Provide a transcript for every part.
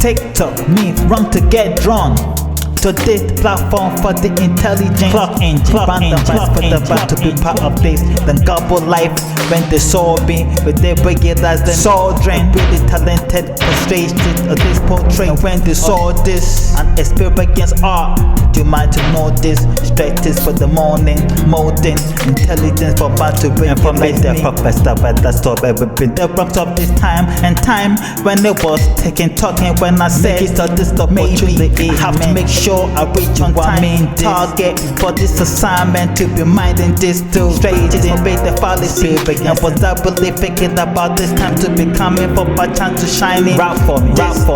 TikTok means wrong to get drawn to this platform for the intelligent clock engine. Random vibes for the vibe to be part of this. Then gobble life when they saw me with their regulars then saw drain. Really talented, frustrated of this portrait. And when they saw this, an experience art. You might know this. Strategies for the morning, molding intelligence for bad to bring. And for me, the professor, but that's all ever been. The rocks of this time and time when it was talking when I said it's a this opportunity. I have to make sure I reach on time target for this assignment to be minding this too. Straight to obey the fallacy. And was I really thinking about this time to be coming for a chance to shine it? Rap for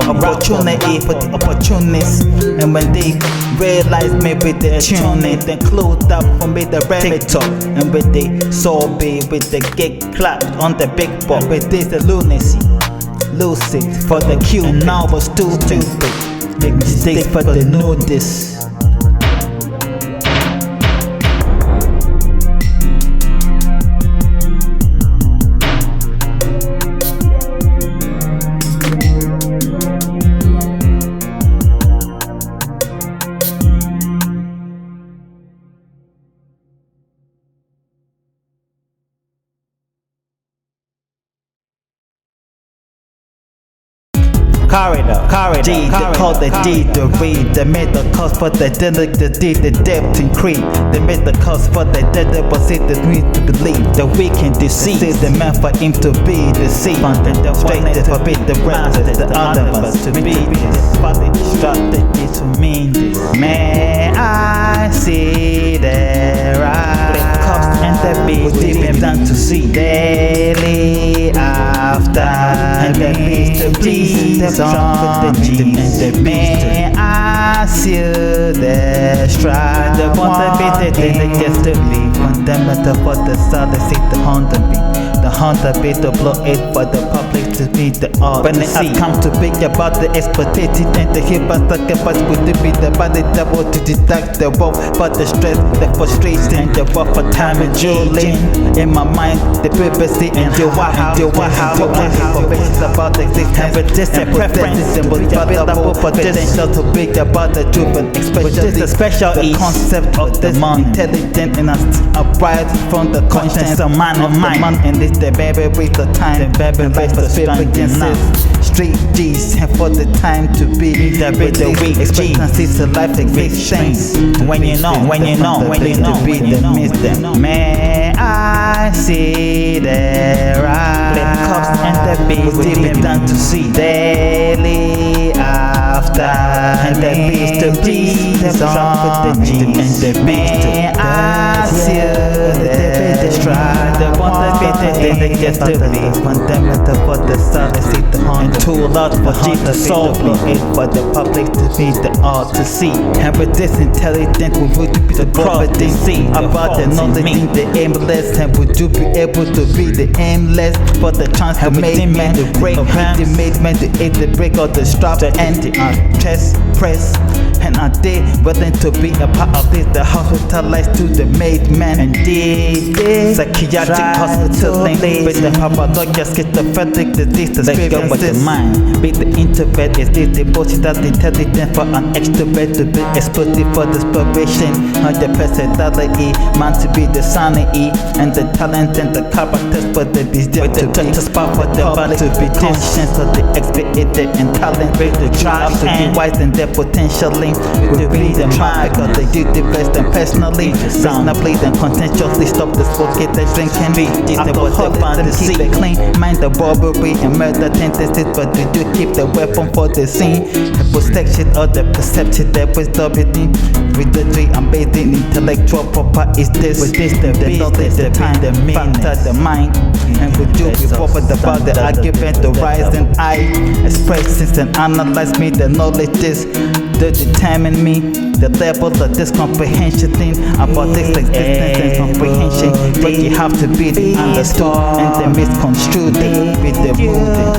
opportunity for the opportunists. And when they realize maybe they tune it, then clued up for me the TikTok. And when they saw me with the gig clap on the big board, with this the lunacy. Lucid for the cue, and now was too stupid. Make mistakes for the notice. Corridor, D, they call the D, the read. They made the cost for the dead, the D, the depth and creed. They made the cost for the dead, but it the need to believe. The weak can deceive. The man for him to be deceived. And the straight to forbid the rest, the other but to be this. Folly strategy to mean this. May I see the right cups and the beat, deep down to see daily after. And the beast to please the song with the jeans. And the may I seal the stride. The one that beat the day just to be fundamental for the solid seat, the Honda beat. The Honda beat to blow it for the public to be the art. When it has come to be about the expertise and the hip and sacrifice would be the body double to deduct the woe for the stress, the frustration, the war for time and juling. In my mind, the privacy and the why, information about the existence, but this and preferences and was available for potential to be about the truth and expression. This is special the concept of this intelligent and upright from the conscience of man and mind. And it's the baby with the time, the baby with the experiences. Street G's and for the time to be with the weak expectancies to life existence. When you know to be the midst. May I see the right cups and the beats deep down to see daily after. And the beast to please the song with the G's. And the may I see the stride. The one that they just to be fundamental for the sun to see the horn. And too loud for Jesus soul it for the public to be the art to see. And with this intelligent we would be the prophet they see about the knowledge in the aimless. And would you be able to be the aimless for the chance to make man to break the made man to eat the break of the strap and the chest press. And are they willing to be a part of this? The hospitalized to the made man. And they psychiatric hospital link with the pathological schizophrenic disease experiences. With the mind, be the introvert is this devotion that intelligent for an extrovert to be explosive for the inspiration. Not the personality, man to be the sanity and the talent and the characters for the desire to touch the spot for the body to be conscious of the experience and talent with the tribe to be wise and their potential link will be the mind because they do the best and personally reasonably then contentiously stop the smoking the drinking alcohol and keep it clean mind the robbery and murder tendencies but they do keep the weapon for the scene the protection of the perception that was dominating with the tree and bathing intellectual proper is this with this the knowledge the time the factor the mind and would you be proper about the argument the rise and I expressions and analyze me the knowledge is to determine me the level of this comprehension thing about this existence and comprehension but you have to be the understood and the misconstrued with the moving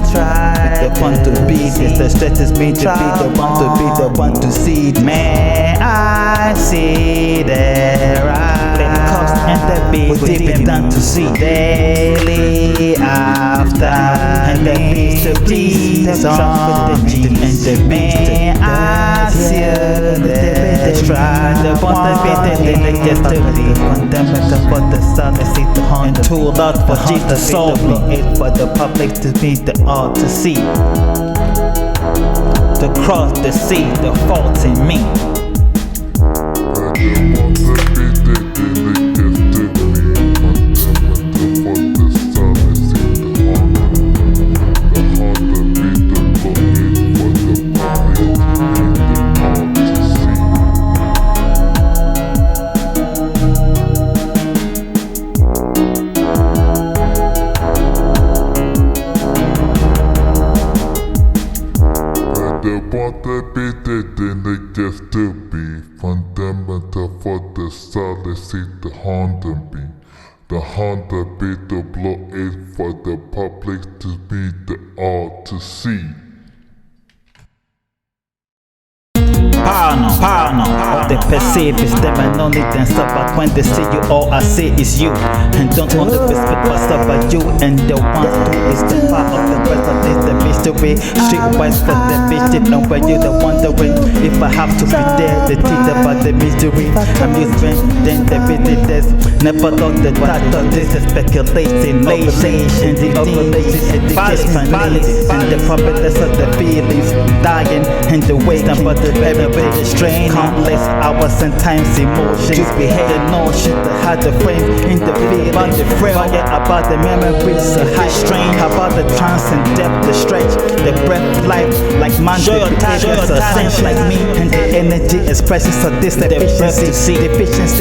the one to be this the stretches me to be the one to be the one to see may I see the right cups and the beats we're deep down to see. Daily after, and the beats to please on, and the man I see the stride, the one that they get to be. Fundamental for the sun, they see the hunt, and too lot for Jesus to solve me. It for the public to be the art to see. To cross the sea, the faults in me. Want the beat it, then it gets to be fundamental for the solid see the Honda beat. The Honda beat the blow it for the public to be the all to see. Parano, they perceive is them and only then stop. But when they see you, all I see is you. And don't want the respect what's up but you. And the ones who is the part of the rest of this the mystery. Streetwise for the bitch, and when you the wondering if I have to be there, the teach about the mystery. Amusement, then the visitors never thought the thought of this is speculation, and the ovulation, education, and the properties of the feelings dying and the waking, but the very strain, complex hours and times, emotions, the notion, the hard the frame in the field, about the frame, about the memories, the high strain, about the trance and depth, the stretch, the breath, life, like man, the behaviors, a sense like me, and the energy expressions of this deficiency,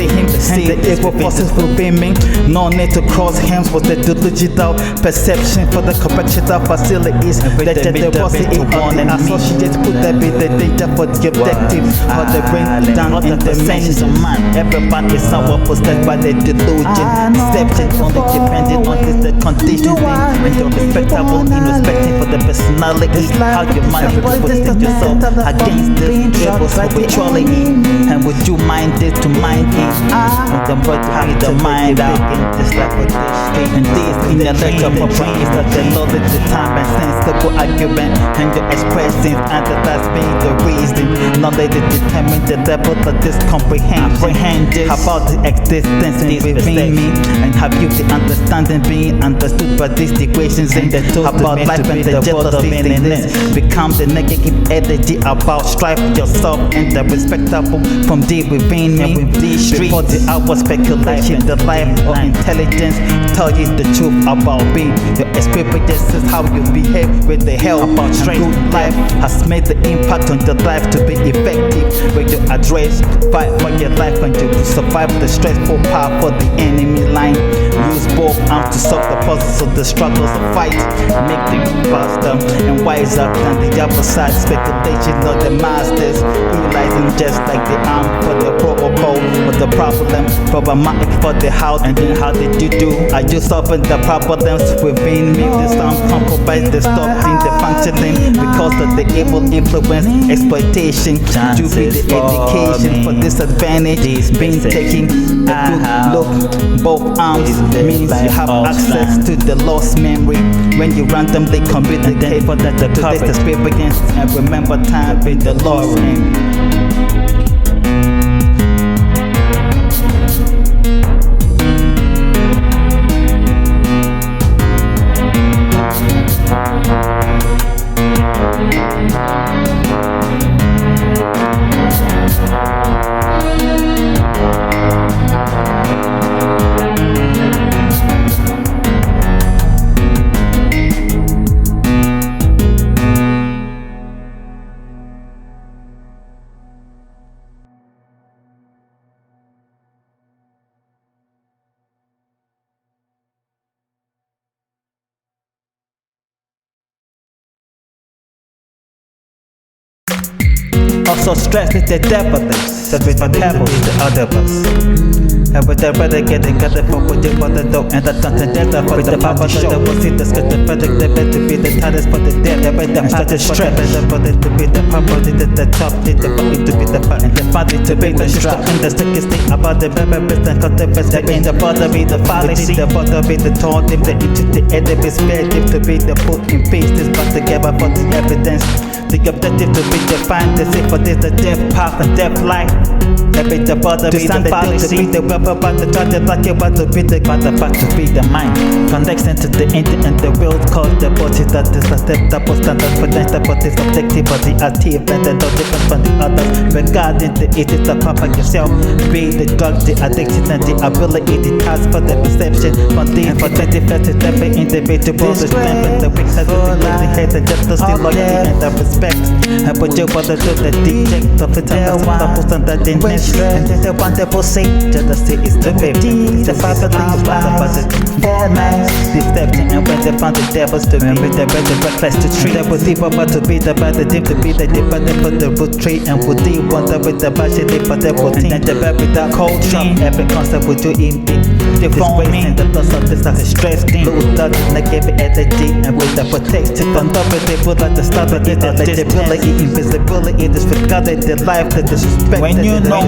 him, and the evil forces will be me. No need to cross hands with the digital perception for the correction of facilities. The generosity on the associates could that be the danger for the objective or the brain down in the sense of man. Everybody is somewhat possessed by the delusion. Deception only depending on the conditioning and the respectable in respecting for the personality. How you manipulate yourself against the evil spirituality. And would you mind it to mind it? And then what to have the mind out just like with this street. And this in the lecture for brains that the knowledge, the time and sensible argument and your expressions and that's being the reason. Knowledge determine the level of this comprehension about the existence within me, and have you the understanding being understood by these equations in the about life and the jealousy this become the negative energy about strife yourself and the respectable from deep within me. Before the hour speculation, the life or intelligence tell you the truth about being your experiences, how you behave with the help about straight life has made the impact on the life to be effective. When you address, fight for your life and you survive the stressful part for the enemy line. Use both arms to solve the puzzles of the struggles of fight. Make them faster and wiser than the other side. Speculation of the masters, realizing just like the arm for the protocol of the problem. Problematic for the how and then how did you do? Are you solving the problems within me? The sound compromise the stopping the functioning because of the evil influence, exploitation. To be the education for disadvantage being taken a good look. Both arms means you have access to the lost memory when you randomly communicate for that today's experience and remember time with the lost name. Also stressed with the devilish, just with my pebbles, the other bus. And with the brother getting together for what you want to do, and the content data for the power show. The will see the script, the better to be the tightest for the dead. The better to stress, the better to be the power, the top, the body to be the part, and the body to be the strap. And the stick is thing about the better and cut the best. The in the bother be the fallacy, the bother be the taunt, if the into the edit is fair, if to be the book in peace. This but together for the evidence. The objective to be defined, the say for this the death path and death life. Every the bother be the fallacy, to be the weapon, but the target like you want to be the back to be the mind. Connection to the end and the will cause the body that is a step double standard for next step, but this objective for the active and the no different from the others. Regarding the it is the proper yourself, be the drug, the addiction and the ability, the task for the perception, from the infantile to the individual, the strength and the weakness of the head and just the still loyalty and the respect. And put your brother to the deject of the time and the dentist. And then the wonderful say, just the say is the baby. The father things about the deception. And when they found the devils to be with the better reckless to treat. They would leave about to be the bad, the deep to be the deep, but they put the root tree. And would they wonder with the bad shit for the routine. And the bad with the cold dream. Every concept would you in the phone me. The thoughts of this like a stress thing. Lose that, like every energy. And with the protection, on top of it, would like to stop it. Legibility, invisibility, disregarded the life, the disrespect. When you know,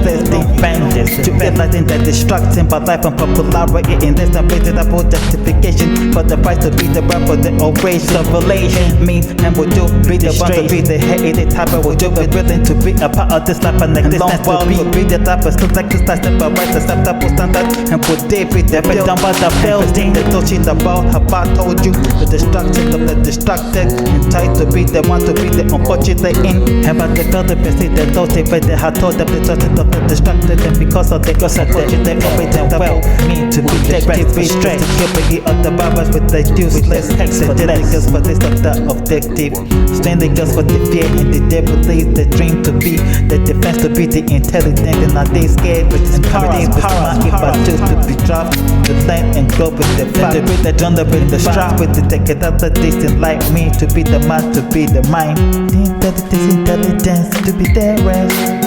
there's defenders. To realizing that destruction by life and popularity, and there's no basic about justification for the price to be the rap for the outrage of relation. Me and would you be the one to be the head, the type of would you be willing to be a part of this life and existence to be the type of stuff like this type of right, acceptable standard, and would they be the real done by the building, the touching about how I told you, the destruction of the distracted, and try to be the one to be the unfortunate in. Have I the further perceived that those they read the heart told them the trusted of the distracted, and because of the girls unfortunate operating well, me to be the be straight, security of the barbers with the useless hexes, the niggas for this of the objective, standing girls for the fear and the devil believe the dream to be the defense to be the intelligent, and are they scared with this power if I choose to be dropped, the land and go with the fire, to be the jungle with the strap, with the take it out the distance like me, to be the man, to be the mind, intelligence, to be the rest.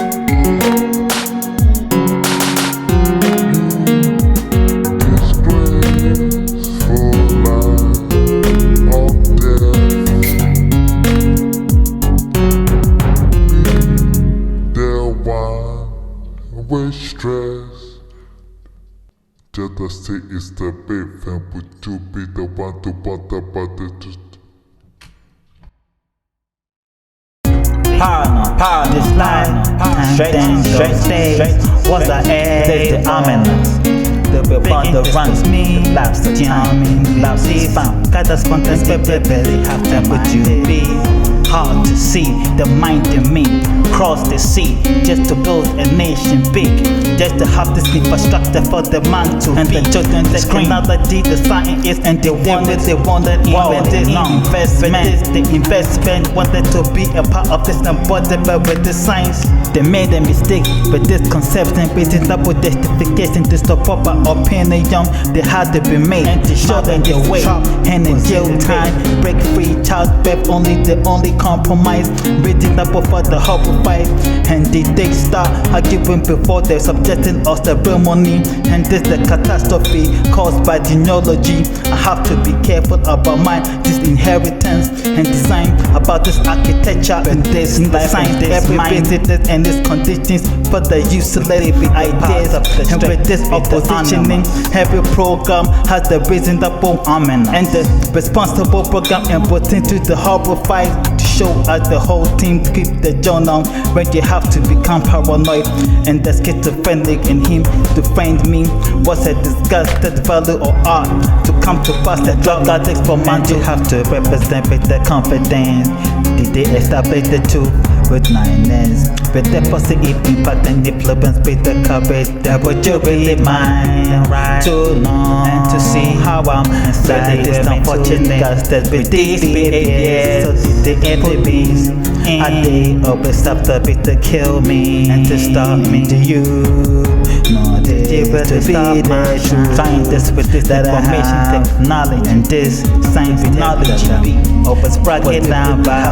With stress, just the say is the babe, and would you be the one to want about the Power, this line, straight stage, what's the air, the ominous. The real on the runs me, the laps the charming, laps the found. Got the spontaneous baby, have to would you be hard to see, the mind in me, cross the sea, just to build a nation big, just to have this infrastructure for the man to and be. The children the technology, the science is, and they wanted even this investment wanted to be a part of this and whatever with the science. They made a mistake with this conception, based up with justification, this the proper opinion they had to be made, and to show them the way, and in jail time, break free, childbirth only compromise, waiting up for the hope fight, and the day start arguing before they're subjecting us the ceremony, and this the catastrophe caused by genealogy. I have to be careful about my this inheritance and design, about this architecture and this design, every business and its conditions for the useless ideas, and with this oppositioning, every program has the reasonable and the responsible program and put into the horrible fight to show us the whole team to keep the journal when you have to become paranoid, and the schizophrenic in him to find me was a disgusted value of art to come to pass the drug addicts for man to have to represent with the confidence. Did they establish the truth with 9s with the positive impact and influence with the courage that would you really mind to know and to see how I'm inside this unfortunate cause with these behaviors. So did the enemies and they always stop the bit to kill me and to stop me. Do you know that to be the true scientist with this information, technology, and this science technology. Always brought it down by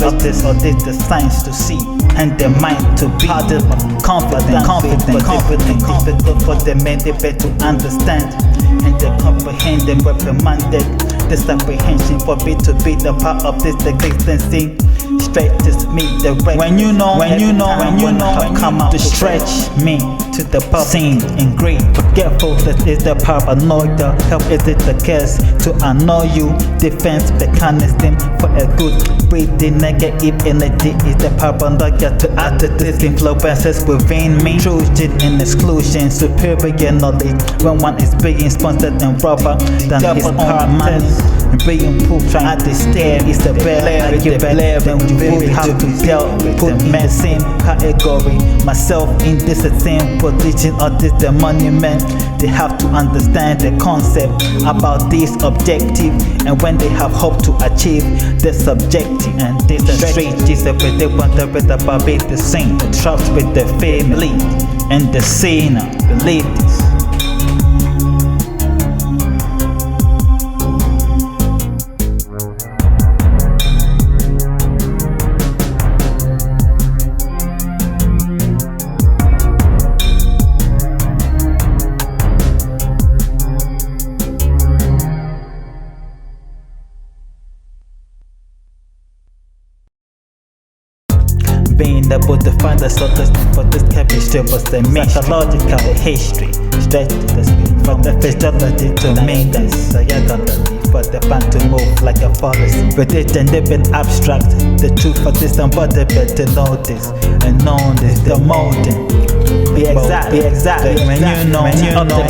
of this or this the science to see and the mind to be confident for the men they better to understand and they comprehend and reprimanded. This apprehension for me to be the part of this existence stretches me the right. When you know come out to stretch me to the pop scene in great forgetful that is the paranoia. Help is it the case to annoy you? Defense mechanism for a good breathing. Negative energy is the paranoia to add to this influences within me. Intrusion and exclusion, superior knowledge when one is being sponsored and robber than his own money. Being proved at the stare is the bear. Then you will have to deal put in the same category. Myself in this same position of this the monument. They have to understand the concept about this objective, and when they have hope to achieve this objective, and this straight is a bit they want to better about the same. The trust with the family and the sinner. Believe this. Being able to find the solution for this chemistry was the psychological history. Stretch the speed for the physiology to make this psychology for the fan to move like a policy. With it and living abstract, the truth for this embodiment to know this and know this, the molding. Be exact. When you know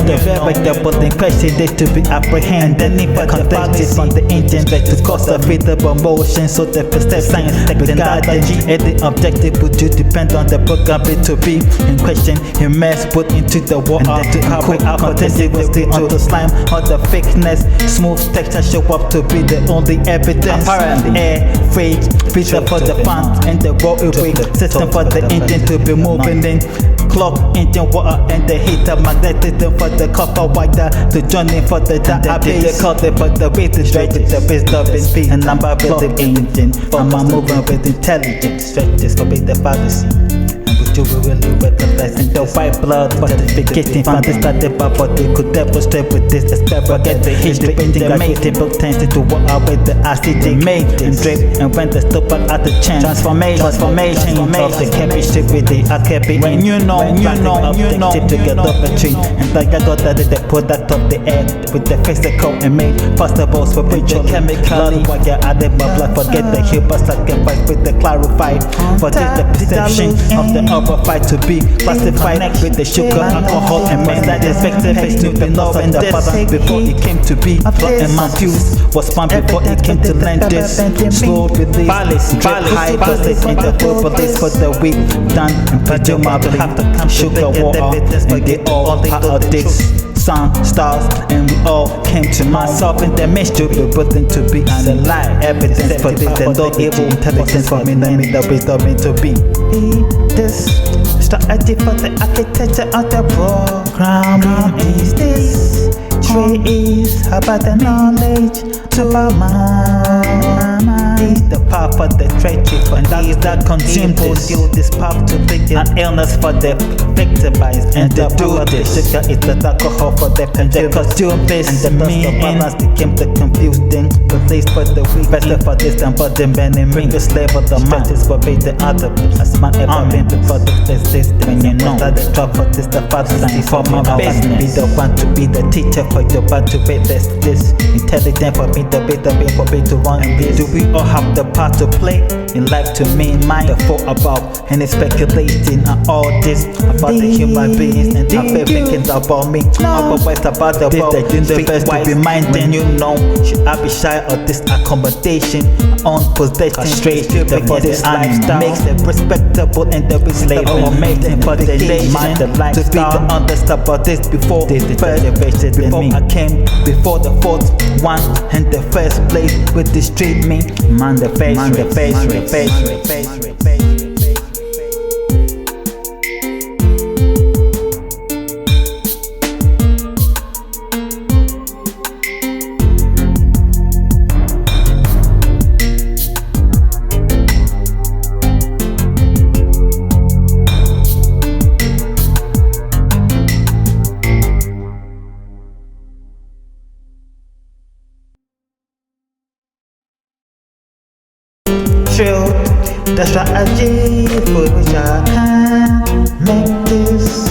the variable in question is to be apprehended. If a context on the engine to cause a visible motion, so the perception technology and the objective would you depend on the program to be in question. You must put into the water to cook out continuously on the slime or the thickness. Smooth texture show up to be the only evidence. Apparently, air, freight, freezer for the fan and the railway system for the engine to be moving in. Clock, engine, water, and the heater, magnetism for the copper wire to join in for the database. They call it for the way to stretch it, the base of its feet, and number building engine. For my moving with intelligence, stretches for the fallacy. And with you, we really recognize in the white blood fortification. Found this started by what they could demonstrate with this experiment. Get the history in the making, book tends to walk out with the acid they made and drip. And when the stop at the chance, transformation of the chemistry with the alchemy. When you know, to get up a tree, and the got that is the product of the air with the physical and made possible for picture chemically. While you're at the bubble, forget the human sacrifice with the clarified. For this the perception of the upper fight to be classified with the sugar, alcohol, and made that effective face to be love and the father before it came to be. And Matthews was found before it came to land this. Slow release, high dosage in the full police for the weak done and presumably have to come sugar water and they all addicts. Sun, stars, and we all came to myself in the mystery, but putting to be alive. Evidence for this and not evil intelligence for me, let me the wisdom to be. This strategy for the architecture of the program is this. Tree is about the knowledge about my is the path for the treachery and that consume this. This path to begin an illness for the victimized and the do this. Sugar is the alcohol for the consume this and the meaning became the confusing. Police for the weak, better for this and for the many mean. The slave of the mind is for be the other. As man ever been before this system. When you know that the job for this the father sign for my business. Be the one to be the teacher for your one to be this intelligent for me the better be for me to run this. Do we all have the part to play in life to me and mind? The thought about and speculating on all this about the human beings and after thinking about me. Otherwise about the world, the universe to be minding. You know, should I be shy of this accommodation? On possession, straight for this lifestyle makes it respectable and the slave amazing for the nation. The lifestyle to be the understanding of this before the first before I came before the fourth one and the first place with this street me. Man the face. through the strategy for which I can make this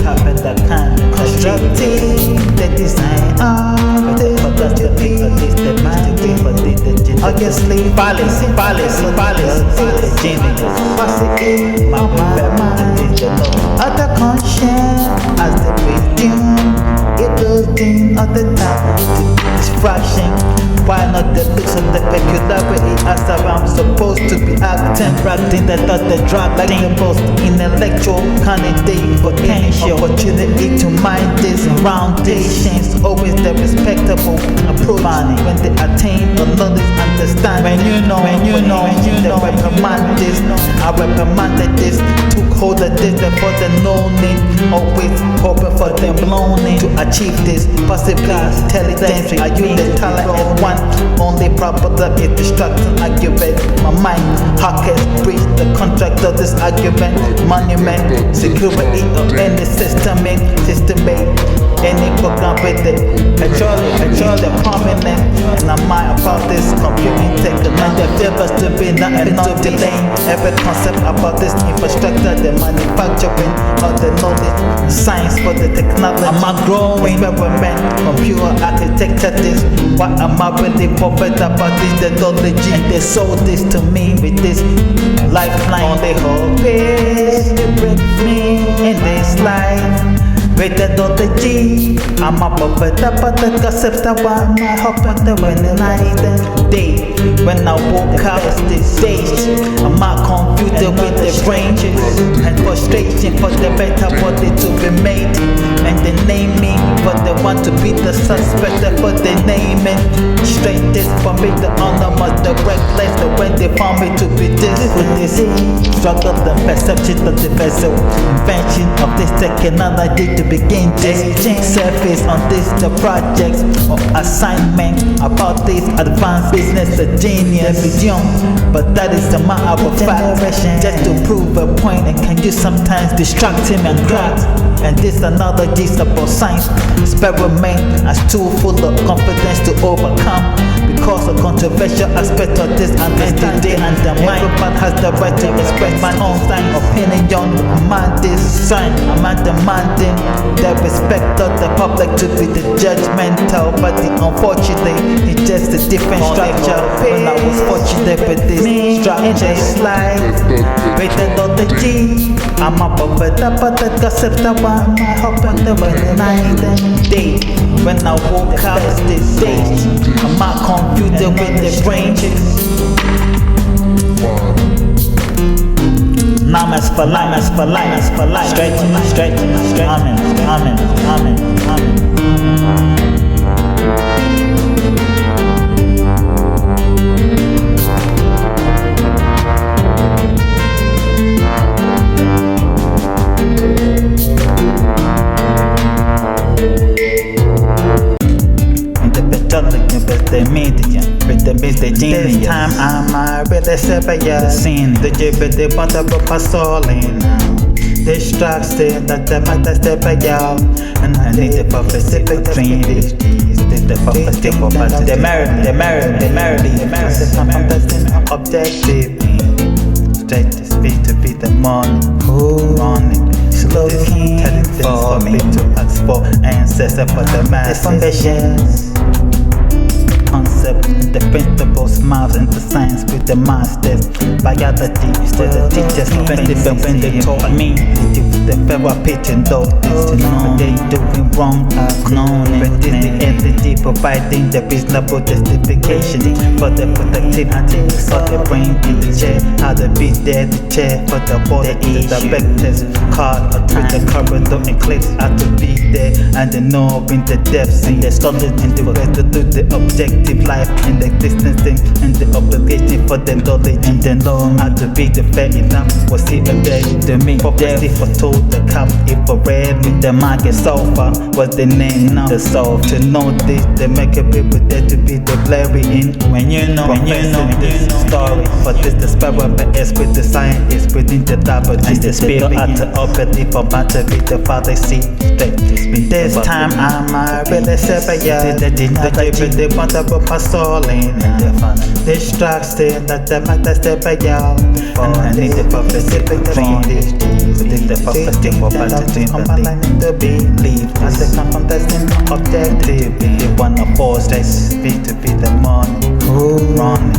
happen. That can constructing the design of the obviously policy, genius, other conscience as the medium, it building of the time to distraction. Why not the looks of the peculiarity as I'm supposed to be acting, practicing the thought, the drug like the most intellectual candidate potential opportunity to mind this foundations, always the respectable approach when they attain the knowledge, understand. When you know, they reprimand this, I reprimanded this, took hold of this, for the knowing, always hoping for them learning to achieve this passive intelligence. Are you the talent and one? Only problem is distracting argument. My mind hackers breach the contract of this argument. Monument, security of any system, any program with it. Control the prominent. And I'm mind about this computing tech. And the devils to be nothing to delay. Every concept about this infrastructure, the manufacturing of the knowledge, science for the technology. Am I growing? Experiment, computer architecture this. What am I really bothered about this technology? And they sold this to me with this lifeline. On the whole page to break me in this life. With the technology, I'm a bothered about the concepts that want my hope on the night and day. When I woke up this stage, I'm not confused with the brain and frustration for the better body to be made. And they name me, but they want to be the suspect for the naming. Straight this for me, the honor must the reckless. The when they found me to be this with this struggle, the perception of the vessel, invention of this technology to begin this surface on this the projects or assignment about this advanced business, a genius young, but that is the matter of fact. Just to prove a point, and can you sometimes distract him and crack? And this another gist about science experiment as tool full of confidence to overcome. Because a controversial aspect of this understanding and the mind, everyone has the right to express my own opinion. I'm this sign, I'm demanding the respect of the public to be the judgmental, but unfortunately it's just a different structure. When I was fortunate with this structure, it's like with the technology, I'm above it, but the concept that one I hope on the night and day. When I woke up this stage, I'm not confused with the brain. Namas for life, straight, amen. The media, with the best genius. This time I'm really severe. Scene, the JBD but the passoling. Distracted that the matter step out. And I need the specific dream. This the prophetic property. The married. Objective. Straight to speed to be the morning. Slow intelligence for me to ask for ancestor for the masses. Concept, the principles, smiles into science with the masters. Biology, so the teachers principle when they taught me the therapy to know this to know they doing wrong, I've known it. But this the entity providing the reasonable justification for the productivity of the brain in the chair. How to be there, the chair for the body, the directors card with the corridor and clicks out to be there and the know in the depths and the studies in the rest to do the objective life and the distancing and the obligation for the knowledge and the know how to be the fair enough was it a day to me. Prophecy foretold the cup infrared with the market sulfur was the name now the soul to know this they make a people there to be the blurry in when you know this story. For this the spirit is with the science within the double G. The spirit at the opening for matter with the father see. This time I'm a really severe. The give the want of my soul in. Distracted that the matter step out. And I need the prophecy with the prophecy for better to believe. As the contesting objective, they wanna force this beat to be the money. Running,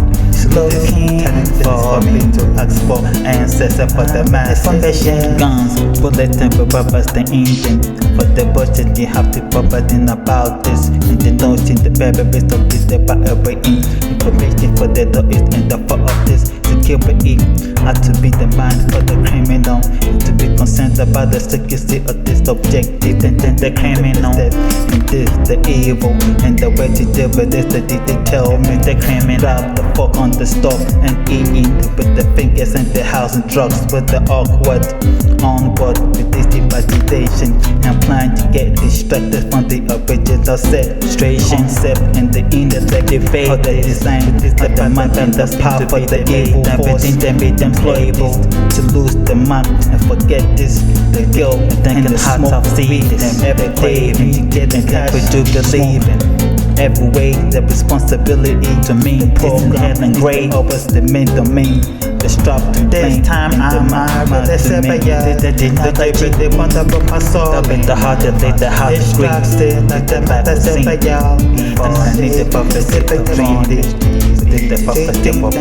looking for me to ask for ancestors for the masses. Guns, bullets and purpose the engine. For the budget, you have to forgetting about this. And the notion, the very best of this, the battle information for the door is in the part of this. Security had to be the mind for the criminal. To be concerned about the security of this objective. And then the criminal, and this the evil. And the way to deal with this, they tell me the criminal. Grab the fork on the stove and eat with the fingers in the house and drugs with the awkward onward with this imagination and plan to get distracted from the original situation. Step in the intellect debate of the design is the mind and the power for the evil force. Everything made them able to lose the mind and forget this. The guilt and the heart of seeing them every day and to get them happy to believe in. Every way the responsibility to me program and grade over the main domain. The strap to this time I'm a the seven the want of my soul. The heart that they the heart is great. The seven and I need the prophecy to the prophecy for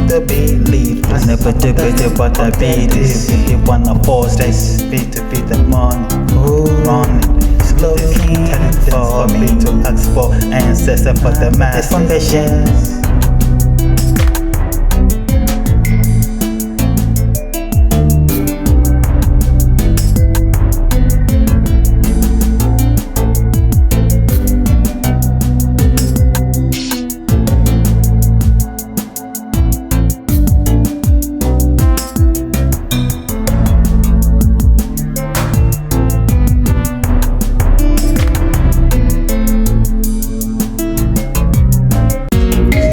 to believe. I never do it but I be this. They wanna force this beat to be the money. Running. Looking for me to ask for ancestors for the masses.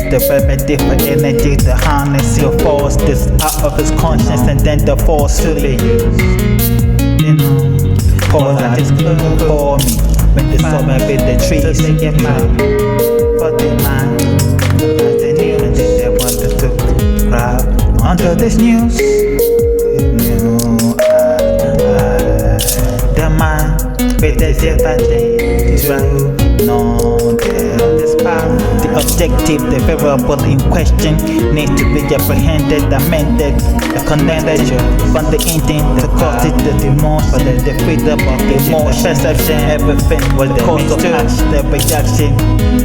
The remedy for energy to harness your force this out of his conscience and then the force to be used. You know, cause I just couldn't for me when the summer with the trees in your mind. For the mind, they knew and they wanted to grab onto this news. The mind with the sympathy to know this power. The objective, the variable in question needs to be apprehended, amended, connected from the intent to cause it the emotion, the freedom of emotion, perception, everything was the cause of action, the reaction,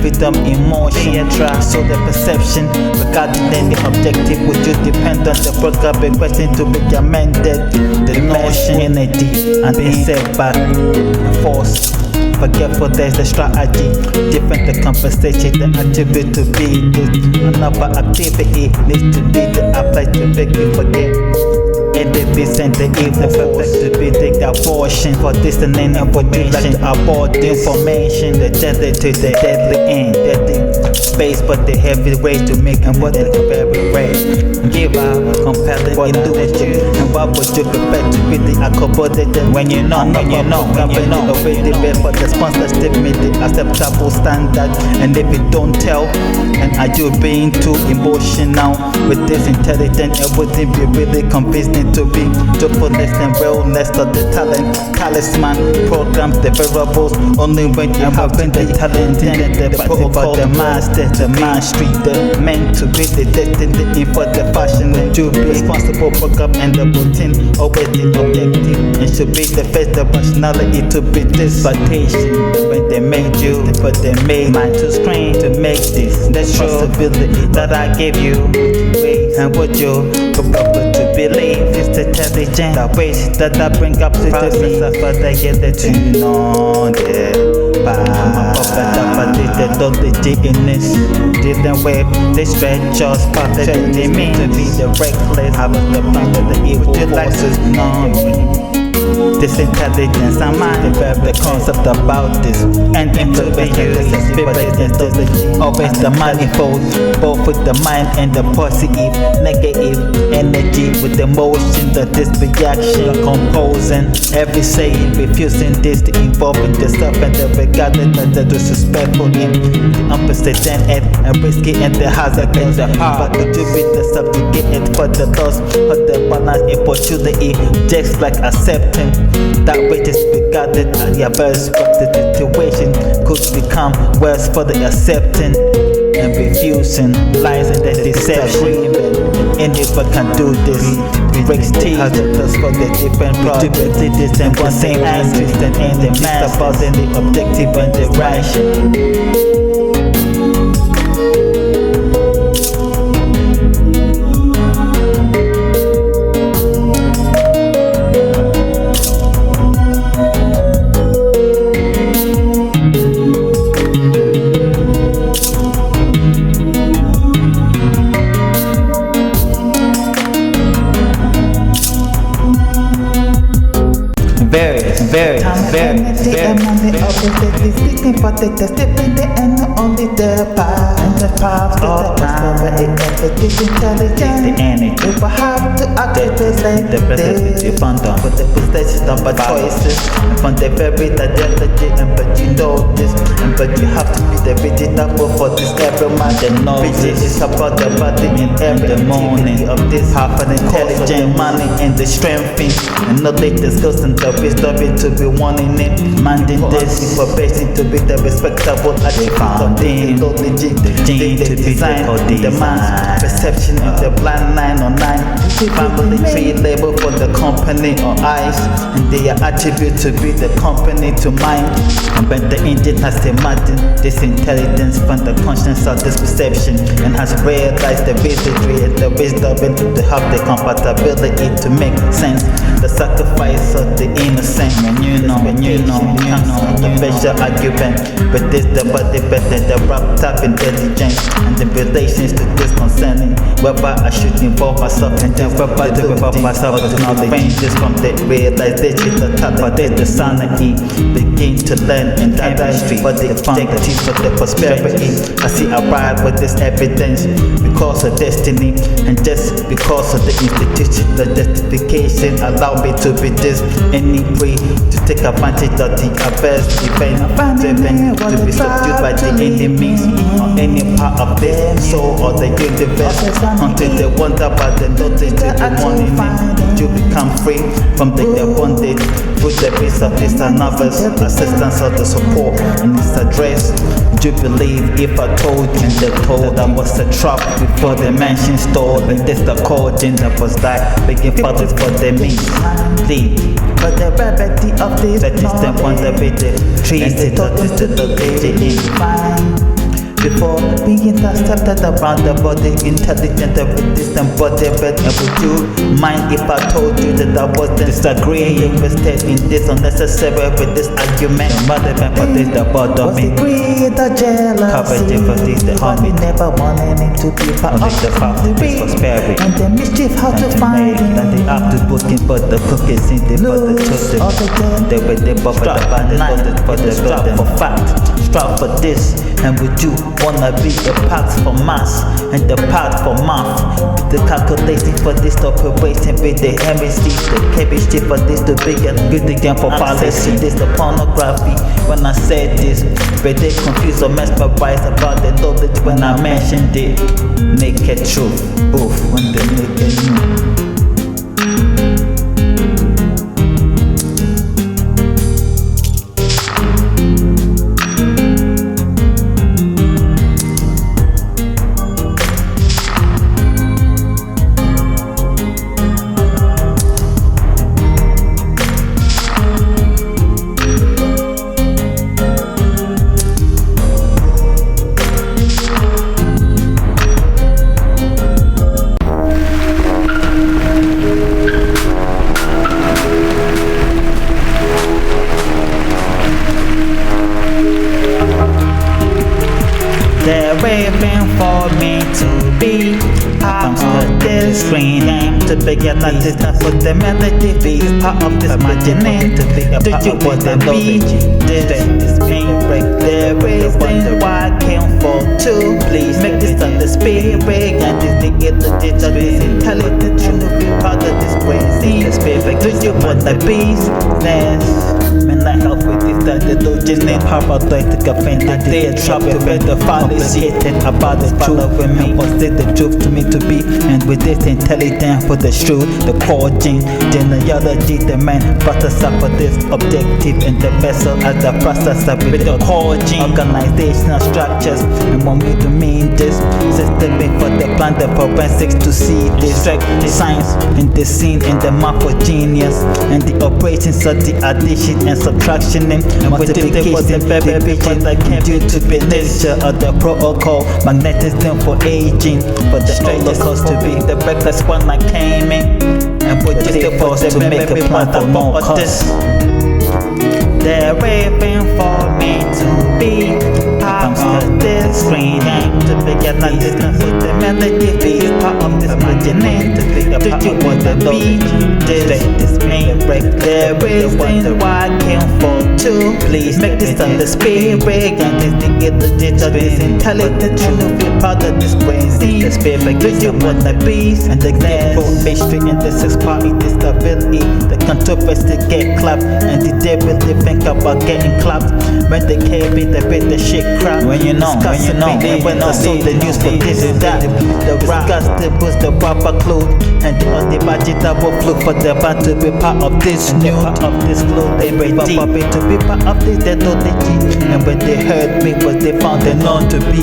freedom, emotion, so the perception regarding the objective would you depend on the program in question to be amended, the notion, energy, and the setback, force. Forgetfulness, the strategy, different the conversation, the attribute to be this. Another activity needs to be the applied to make you forget. And the this and the evil force to be the abortion for this and then information, like the abort information, the deadly to the deadly end, deadly space, but the heavy way to make and what the very way. Give out compelling illusion, and what would you prepare to be the accommodated when you know, already bed for the sponsorship made the acceptable standard. And if you don't tell, and are you being too emotional with this intelligent, everything be really convincing to be truthfulness and realness of the talent, talisman programs, the variables, only when you have been the talent and the protocol, the master, the mastery, the meant to be the destiny for the fashion and to be responsible program and the routine, always the objective, and should be the first the personality to be this citation. When they made you, but they made mine to screen to make this responsibility that I gave you, and what you proper to believe is the intelligent, the ways that I bring up to the me, for the get to know the in this didn't wave, they stretch us past the mean to be the reckless. I was the plan of the evil forces, no. This intelligence, I mind the concept about this and implement the spirit and always the manifold, both with the mind and the positive, negative energy with the motion, the reaction, composing every saying, refusing this to involve in the self and the regarded and the disrespectful in the unprecedented and risky and the hazard and the hard, but to do with the subjugated for the loss of the balance opportunity, just like accepting that which is regarded as the averse of the situation could become worse for the accepting and refusing lies and the deception. And if I can do this, breaks teeth just for the different projects and one same answers and the math about the objective and the ration. Very. Seeking for the discipline and not only the path and the path of time. This intelligence, the energy. If I have to activate the presence, the founder for the possession of our choices, and from the very identity, and but you know this, and but you have to be the vegetable for this every man that knows this. It's about the body and every morning of this half an intelligent money and the strength and knowledge discussing the wisdom to be wanting it, minding this information to be the respectable attribute, the gene to be the mind's perception of the blind 909 family tree label for the company or eyes, and they are attribute to be the company to mind. And when the engine has imagined this intelligence from the conscience of this perception and has realized the victory and the wisdom to have the compatibility to make sense, the sacrifice of the innocent. When you know, the pressure argument, but this the body better, the wrapped up intelligence and the relations to this concerning whether I should involve myself in this, whether to involve myself in knowledge ranges from the realization, the talent, the sanity, begin to learn in the industry, but the objective for the prosperity. I see I ride with this evidence because of destiny, and just because of the institution, the justification allow me to be this any free to take advantage of the adverse event driven to be subdued by the enemies or any part of the soul or the universe until they wonder about the knowledge that you want in it. You become free from the bondage through the peace of this and others, assistance of the support in this address. Do you believe if I told you that I was a trap before the mansion store, and this the cauldron that was that begging fathers for the means? But the brevity of this that is the wonder with the trees, the tortoise to the lady in fine. Before being accepted around the body, intelligent and distant body, but would you mind if I told you that I wasn't disagreeing, invested in this unnecessary with this argument? Mother man for this the bother me. Greed or jealousy, coverage for this the harmony, never wanting it to be part of the family, prosperity, and the mischief how to find it. And they have to booking but the cookies in the but the children, they were the buffer the bandit for the building for fact. Strive for this, and would you wanna be a path for mass and the path for math? The calculation for this operation with the MSC, the chemistry for this to be a good again for policy. This the pornography when I said this, but they confused or mesmerized about the knowledge when I mentioned it. Naked truth, both when the naked knew. Part of this screen name to begin not this for the melody beat. Part of this imagining to be a part of the beat. This pain break the reason why I came for two. Please make this on the spirit and this the digital intelligent to be part of this crazy spirit. Do you want the business? Man, I help with this that the logic parabolic offended they trouble with the complicated about the truth with me or say the truth to me to be and with this intelligence for the truth the core gene genealogy the man process up for this objective and the vessel as the processor with the core gene organizational structures and when we do mean this system for the plan the forensics to see this science in the scene in the map of genius and the operations of the addition and subtraction and multiplication division due to the nature of the protocol magnetism for aging for the holocaust to be the breakfast when I came in and put just supposed to make a plan for more cost. They're waiting for me to be part of this screen name to begin not this with the melody beat part of this imagining to be a part of the beat. This main break the reason why I came for two. Please make this on the spirit and this to get the digital intelligent to be part of this crazy. The spirit gives you what the beast and the glass history in the 6-party disability. The controversy get clapped and the devil they think about getting clapped when they can't be the bit the shit crap. When you know when I saw the news for this and that the discuss the boost the proper clue and the only budget that will look for the band to be part of this new part of this clue they ready to be part of this they know they cheat and when they heard me was they found they known to be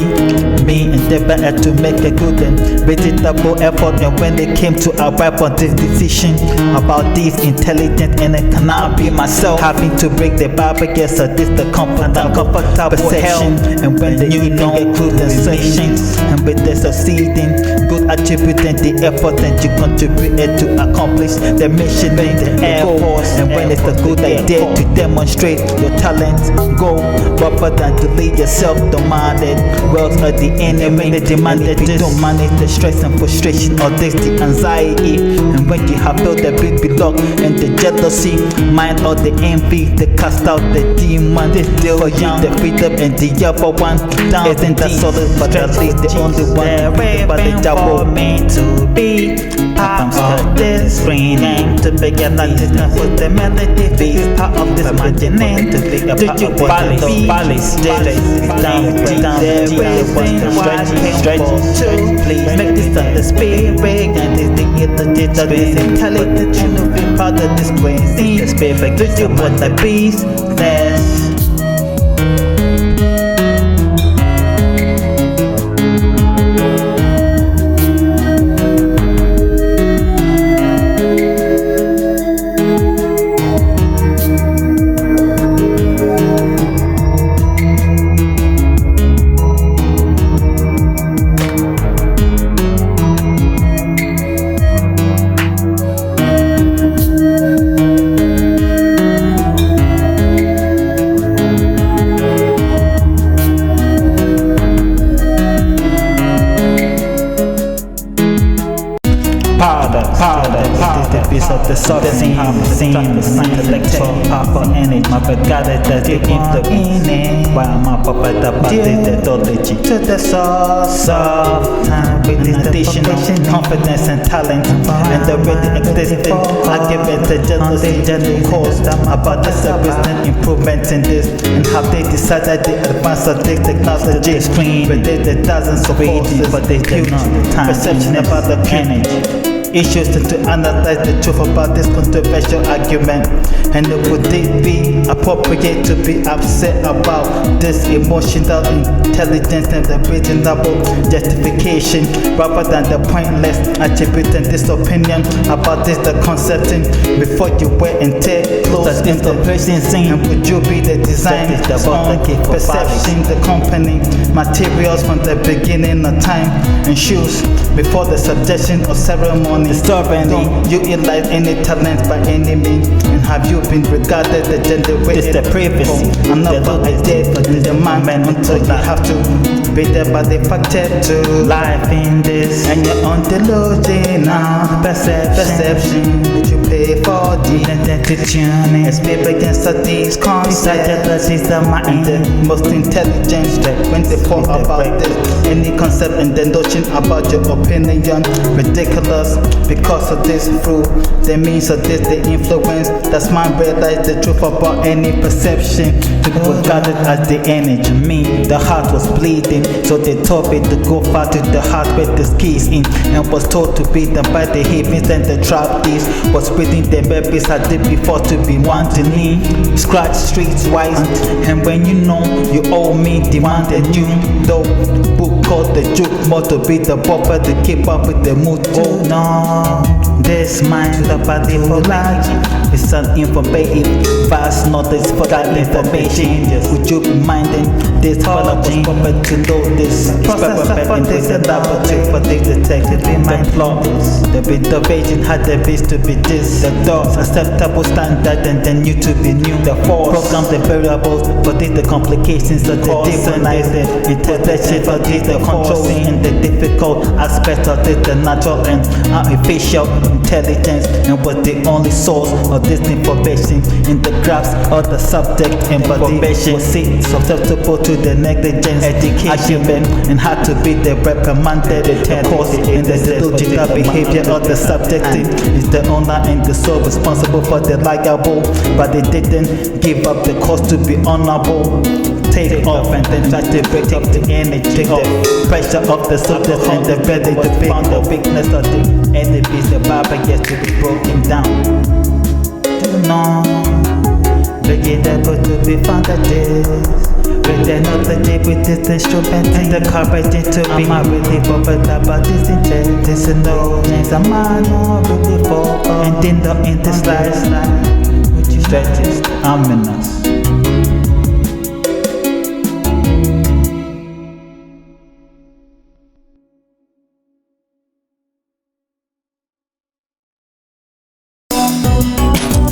me and they better to make a good and vegetable effort and when they came to arrive on this decision about this intelligent and I cannot be myself having to break the barrier so this the comfortable perception and when they know good sensations and with the succeeding good attributing the effort and you contributed to accomplish the mission in the air force and when it's a good idea to demonstrate your talents go rather than to lead yourself demanded words of the enemy they demanded just don't manage the stress and frustration or this the anxiety and when you have felt the big below and the jealousy mind or the envy they cast out the demon they deal for you the freedom and the other one down isn't that solid but at least the only one but the job for me to be part of this screen name to begin not this with the melody beat part of this imagining to be a part of the beat down stretching please make this on the spirit and this thing is the digital intelligent to be part of this crazy spirit do you want the business. The piece of the scene, intellectual power energy. My brigade that they intervene. While my papa the methodology to the source of time with this additional confidence and talent and the ready existing argument the jealousy caused about the service and improvement in this and how they decided the advance of this technology screen but there's the dozens of forces but they huge perception about the energy issues to analyze the truth about this controversial argument and would it be appropriate to be upset about this emotional intelligence and the reasonable justification rather than the pointless attributing this opinion about this the concepting before you wait and take close interpretation and would you be the design perception the company materials from the beginning of time and shoes before the suggestion of ceremony disturbing you utilize any talent by any means and have you been regarded the gender way the privacy another idea for the demand until you have to be the body factor to life in this, and your own delusional perception that you pay for the tuning. As people against these concepts, is the mind, the most intelligent when they talk about this. Any concept and the notion about your opinion ridiculous because of this through the means of this, the influence that's man realize the truth about any perception. People regarded as the energy. Me, the heart was bleeding, so they told me to go far to the heart with the keys in, and was told to beat them by the heavens and the trap thieves. Was reading the babies I did before to be wanting me. Scratch Streetwise, and when you know you owe me, demanded you. Though book called the juke, more to be the bopper to keep up with the mood. Oh no, this mind the body for large. It's an informative, vast knowledge for that information. Would you be minding this apology? Proper to know this. Process in the laboratory for the detective in my flaws. The bit of aging had the best to be this. The doors acceptable standard and then new to be new. The force programs the variables for this the complications of the different intellectual for this the controlling and the difficult aspects of this the natural and artificial intelligence, and was the only source of this information in the grasp of the subject information. Was it susceptible to the negligence education and had to be the reprimanded the course in the delusional behavior of the subject is the owner and the soul responsible for the liable, but they didn't give up the cause to be honorable. Take off and then try to break up the energy, the pressure of the subject and the ready to find the weakness of the enemies. The barber gets to be broken down. No, vegetable to be found at this. But they're not the day with this instrument and the courage to be. I'm not really bothered about this intent. This is no chance. I'm not really for. And then the in this life, stretches, ominous.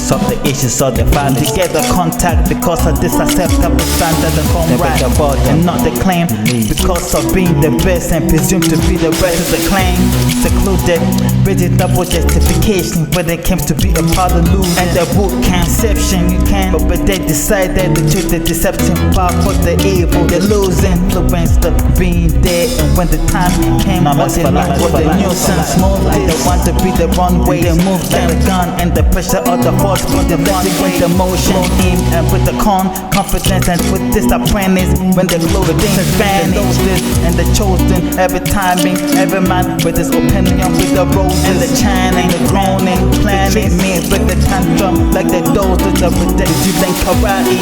Solve the issues of the family. Together contact because of this acceptable standard and come right about them, not the claim. Because of being the best and presumed to be the best is the claim. Secluded, rigid double justification when it came to be a part of losing. And the book conception you can, but they decided to choose the deception part for the evil, the losing influence of being there. And when the time came, was it not for the nuisance? Like they want to be the runway, they move them gun and the pressure of the force. With the blessing, with the motion, aim and with the confidence, and with this apprentice, when the glory things vanish, this and the chosen, every timing, every man with his opinion, with the roses and the chanting, the groaning, planning, me with the tantrum, like the doses of redemption and karate,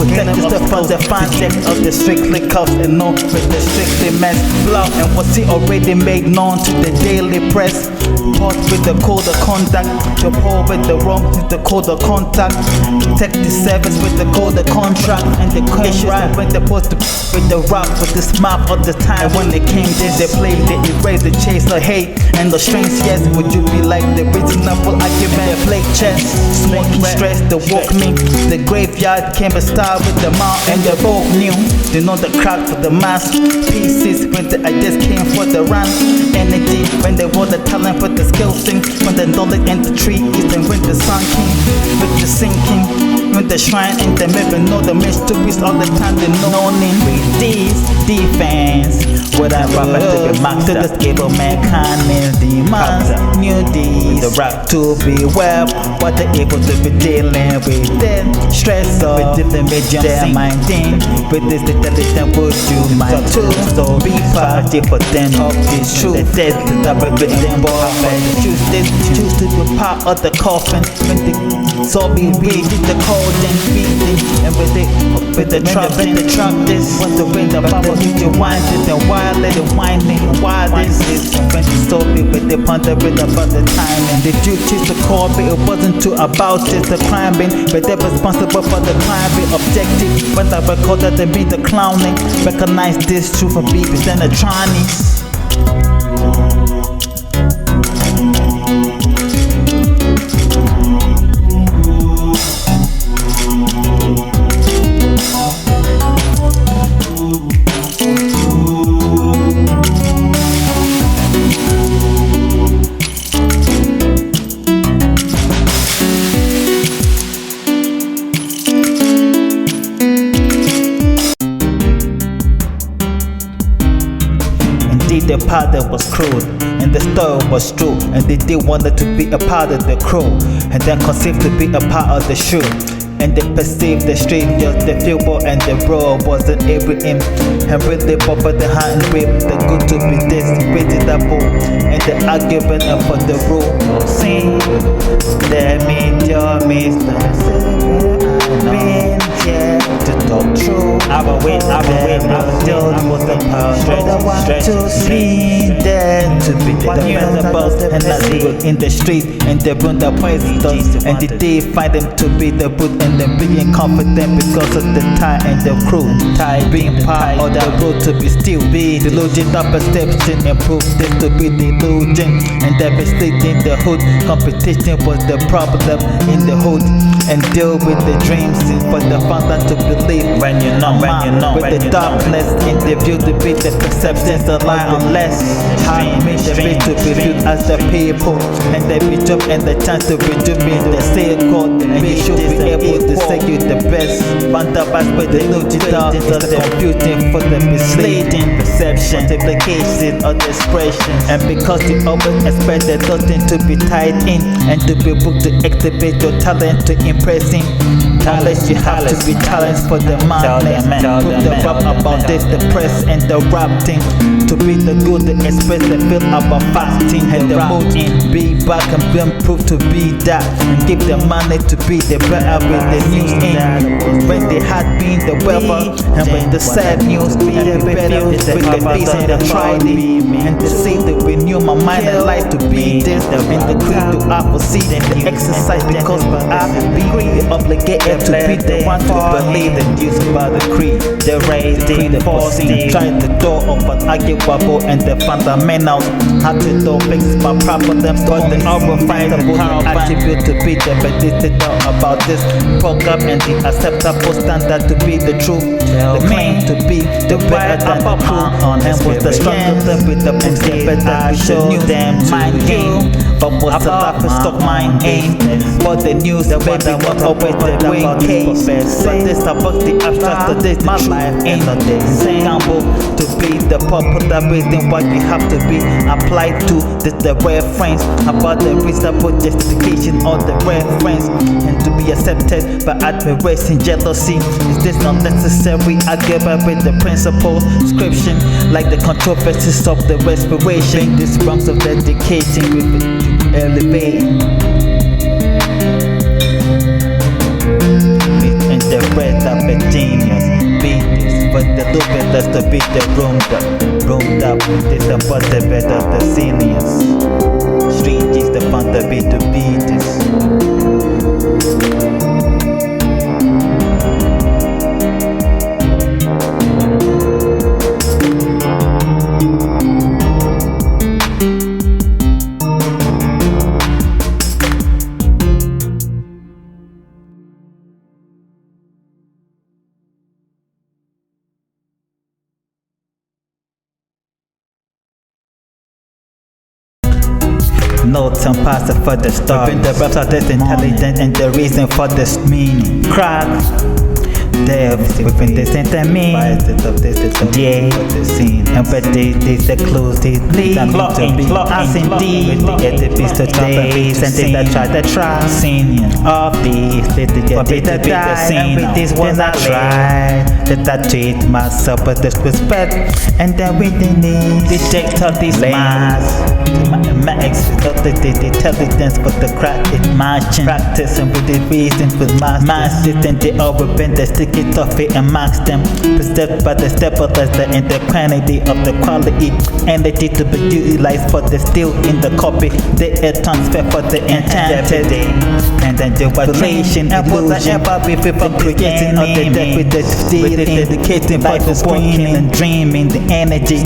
protect yourself from the fine depth of the strictly cuffs and no with the strictly mess, bluff, and what's he already made known to the daily press. Pause with the code of conduct, the poor with the wrong with the code of contact, protect the service with the code of contract, and the issues that when they're supposed to with the rap with the map of the time. When they came there, they played, they erased the chase, the hate, and the strings. Yes, would you be like the reasonable argument? They play chess, smoking stress, the walk me. The graveyard came a star with the mouth, and they both knew. They know the crack for the mass pieces when the ideas came for the run. Energy when they were the talent for the skill sing. When the knowledge and the tree is and when the sun came with the sinking. When the shrine and the mirror know the mysteries all the time. They know with this defense. What I rap to be max to the scale mankind is demands. New deeds, the rap to be well. What they're able to be dealing with them. Stress of with different mediums, their mind thing. With this intelligent would you mind too. So be party for them of this truth. The dead to double with them boy. Choose to be part of the coffin. When the so be read the cold and beating. And with the trap and the trap this. When the wind of power hit you wind it and wild let it whining. Wild this is when the story with the ponder with about the timing. Did you choose to call it? It wasn't too about just the climbing. But they're responsible for the climbing objective. When I record that they be the clowning. Recognize this truth from BBs and the tronies. part that was crude, and the story was true, and they did wanted to be a part of the crew, and then conceived to be a part of the shoe. And they perceived the strangers, the fuel and the raw wasn't able in. And really buffered the hand whip, the good to be this, vegetable, and the argument and for the rule. Sing, let me your Mr. Been here to talk true. I've been told was the power. The one to be there to be the boss and not zero in the street, and they run the poisons, and they find them to be the boot. And them being confident because of the tie and the crew. Tie being part of the road to be still be delusion of perception and proof this to be delusion. And that misleading the hood. Competition was the problem in the hood. And deal with the dreams for the founder to believe. When you know, with the darkness in the view to be the perceptions a lie unless hard made the way to be viewed as the people. And they be job and the chance to be doing the same code. And you should be able to say you the best. Bantabas with the digital is the computing for the misleading perception, multiplication of the expression. And because you always expect the nothing to be tied in, and to be able to activate your talent to impressing. Talent, you have to be challenged for the madness. Put the rap about this, the press and the rap thing. To be the good, to express the feel about fasting and the mood in. Be back and be improved to be that, and give the money to be the better with the news in. When they had been the weather, and when the sad news be the better with the peace and the Friday. And to say that renew my mind and life to be this, and the creed to opposite and the exercise because I be obligated to be the one to believe and use by the creed. The raising, the forcing, trying the door of an arguable and the fundamentals. How to do fix my problems, but the overfindable attribute to be the meditator about this program and the acceptable standard to be the truth. The claim to be the better than the truth, and was the stronger with the books, the better with the new mind game. But was the toughest stock mind aim for the news, the baby was always the way case. But this about the abstract, that this my life ain't a example to be the popular reason why you have to be applied to the reference about the reasonable justification of the reference, and to be accepted by admiration, jealousy. Is this not necessary? I give up with the principle description, like the controversies of the respiration. This realms of dedication with it to elevate. And the rest of a genius beat this, but the looping does to beat the roomed up. This about the better the seniors. Street is the fun to beat this. Notes and passes for the start. When the raps are this intelligent and the reason for this meaning. Crack, depth, within this intermean. Yeah, and but this the clues they lead to be us indeed. With the edifice to days and they that try senior. Of these, they get the die. And with this one I try that I treat myself with disrespect. And then with the need, they take all these minds. My the intelligence for the crack is marching. Practicing with the reason for masters. And they overbend the sticky toffee and marks them. Possessed by the stabilizer and the quantity of the quality. Energy to be utilized for the steel in the copy. The air transfer for the enchanted. And then the vibration illusion. From creating of the death with the steel indicating for the screaming and dreaming. The energy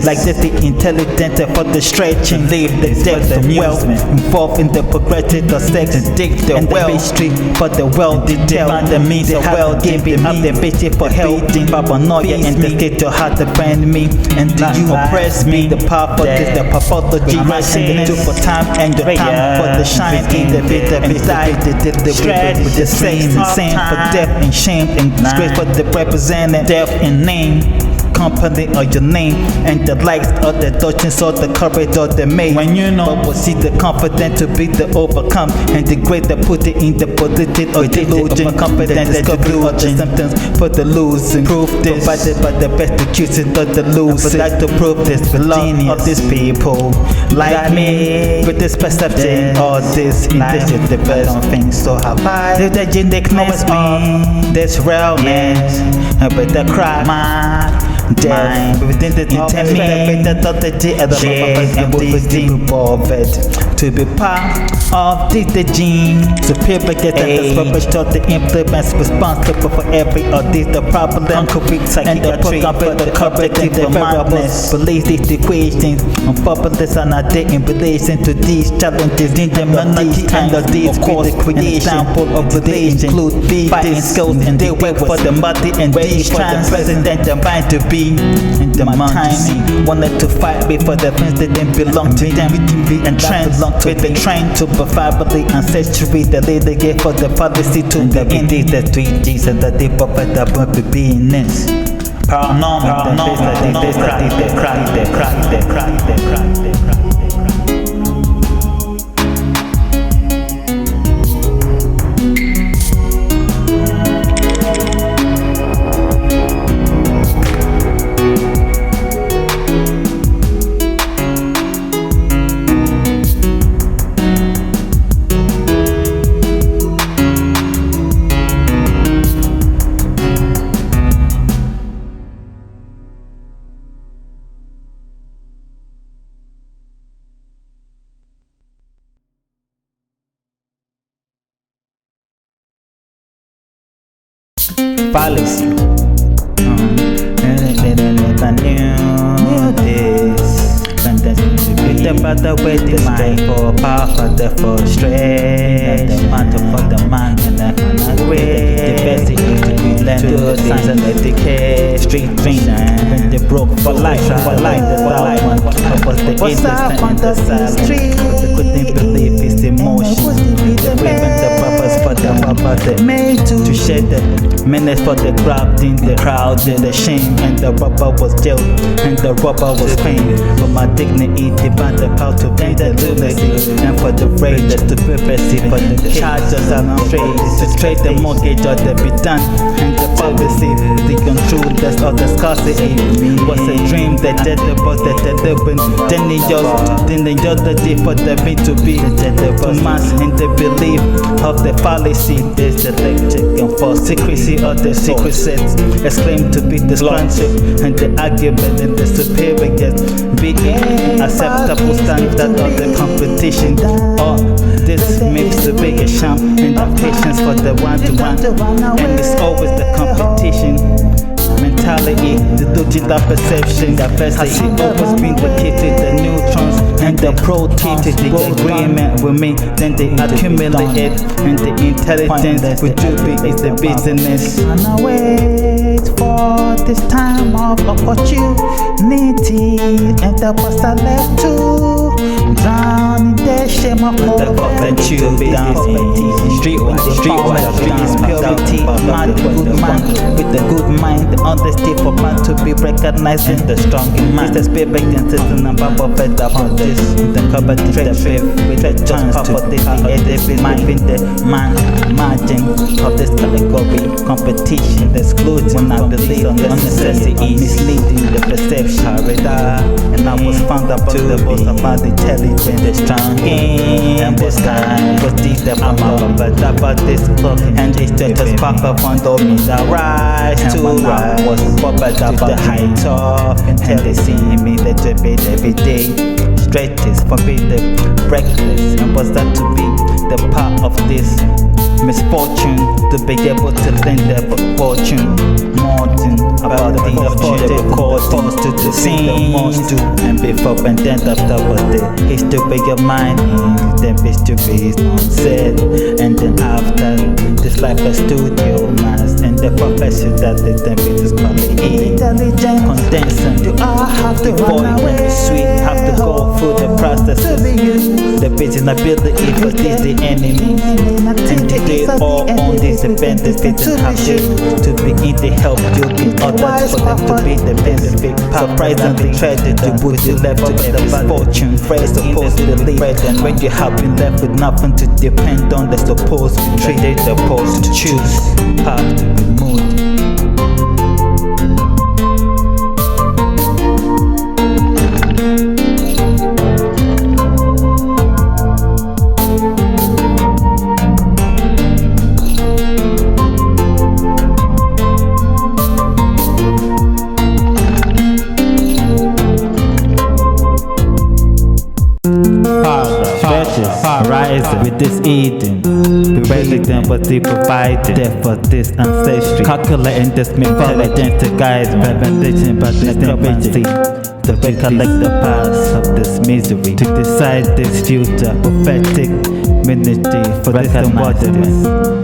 like just the intelligence for the stretching. Leave the depth of wealth involved in the progressive of sex and dig the history for the well detailed the means of well giving up the bitch for helping paranoia and the state to how to brand me and do you oppress me the power for this the pathology rushing the for time and the time for the shine in the bit of inside the with the same for death and shame and disgrace for the representing death and name. company or your name, and the likes of the dodgings or the courage or the made. When you know, but was he the confident to be the overcome, and the great that put it in the positive or delusion, confident discovery of the symptoms for the losing. Proof this, provided by the best accusing of the losing. I would like to prove this with love of these people, like me, with this perception, all this intention, the best on things. So have I, there's the uniqueness of this realness, and with the crack, death within the determined methodology of the and with the involved to be part of this the gene superior get and the implements responsible for every of these the problem concrete and the program for the corrective the madness believe these equations on populace and a day in relation to these challenges in the melodies kind of these course creation of they include fighting skills and they work for the multi and these trans president and mind to be in the time wanted to fight before the things that didn't belong to them and trends with the train to preferably ancestry the leader gave for the policy to the indeed the 3Gs and the deep of the beingness paranormal they cry fallacy. Never knew this. It's about the way the mind for power for the frustration, the matter for the man and the kind way. The best is to be learned to the signs and the decay. Street dream when they broke for life, the one was the innocent and the street. But they couldn't believe his emotion. The brave and the purpose for the rubber that made to share the menace for the crowd in the crowd in the shame, and the rubber was jailed and the rubber was pain. For my dignity, divine the power to be the lunacy, and for the rage the privacy, for the charges and trade to trade the mortgage or the be done, and the policy, the control that's of the scarcity was a dream that dead was that the living. Then they just the day for the me to be to mass in the belief of the fallacy. There's the lecture and for secrecy of the secret sets exclaimed to be the sponsorship and the argument and the superior be acceptable standard of the competition. Or this makes the biggest sham and the patience for the one-to-one, and it's always the competition mentality, the digital perception that has always been located the neutrons and the proteins, the agreement with me, then they accumulate it, and the intelligence with Juby is the business. And I wait for this time of opportunity, and the past I left to drown in the shame of the Streetwise, purity, man, the good man with the good mind, the honesty for man to be recognized in the strong man. It's the spirit and system and power fed up on this. The competition, the faith with the chance to the mind in the man margin of this category. Competition, the exclusion, when I believe on the necessity, misleading the perception. And I was found about the most about the intelligent, the strong and this time was deep the about this clock and this status pop up on the rise to rise was popped up the height of and they see me the debate every day. Straightest for me the reckless, and was that to be the part of this misfortune to be able to lend their fortune more than about the affordable cause to the scene and before and then after was the history of mind them mysteries on set. And then after this life a studio mass, and the profession that they think is calling intelligent condensing. You all have to run away, sweet, have to go through the process. The business ability for this the enemy, and they all on this dependent didn't have to begin to help you in order for them to be the benefit. Surprisingly tragic to put you left to the misfortune phrase supposed to leave, and when you have been left with nothing to depend on, they're supposed to be treated, supposed to choose how to be moved. Rise with this Eden, preparing them for the provided death for this ancestry, calculating this intelligence to guide revelation by this necromancy, to recollect the past of this misery, to decide this future prophetic ministry for this embodiment.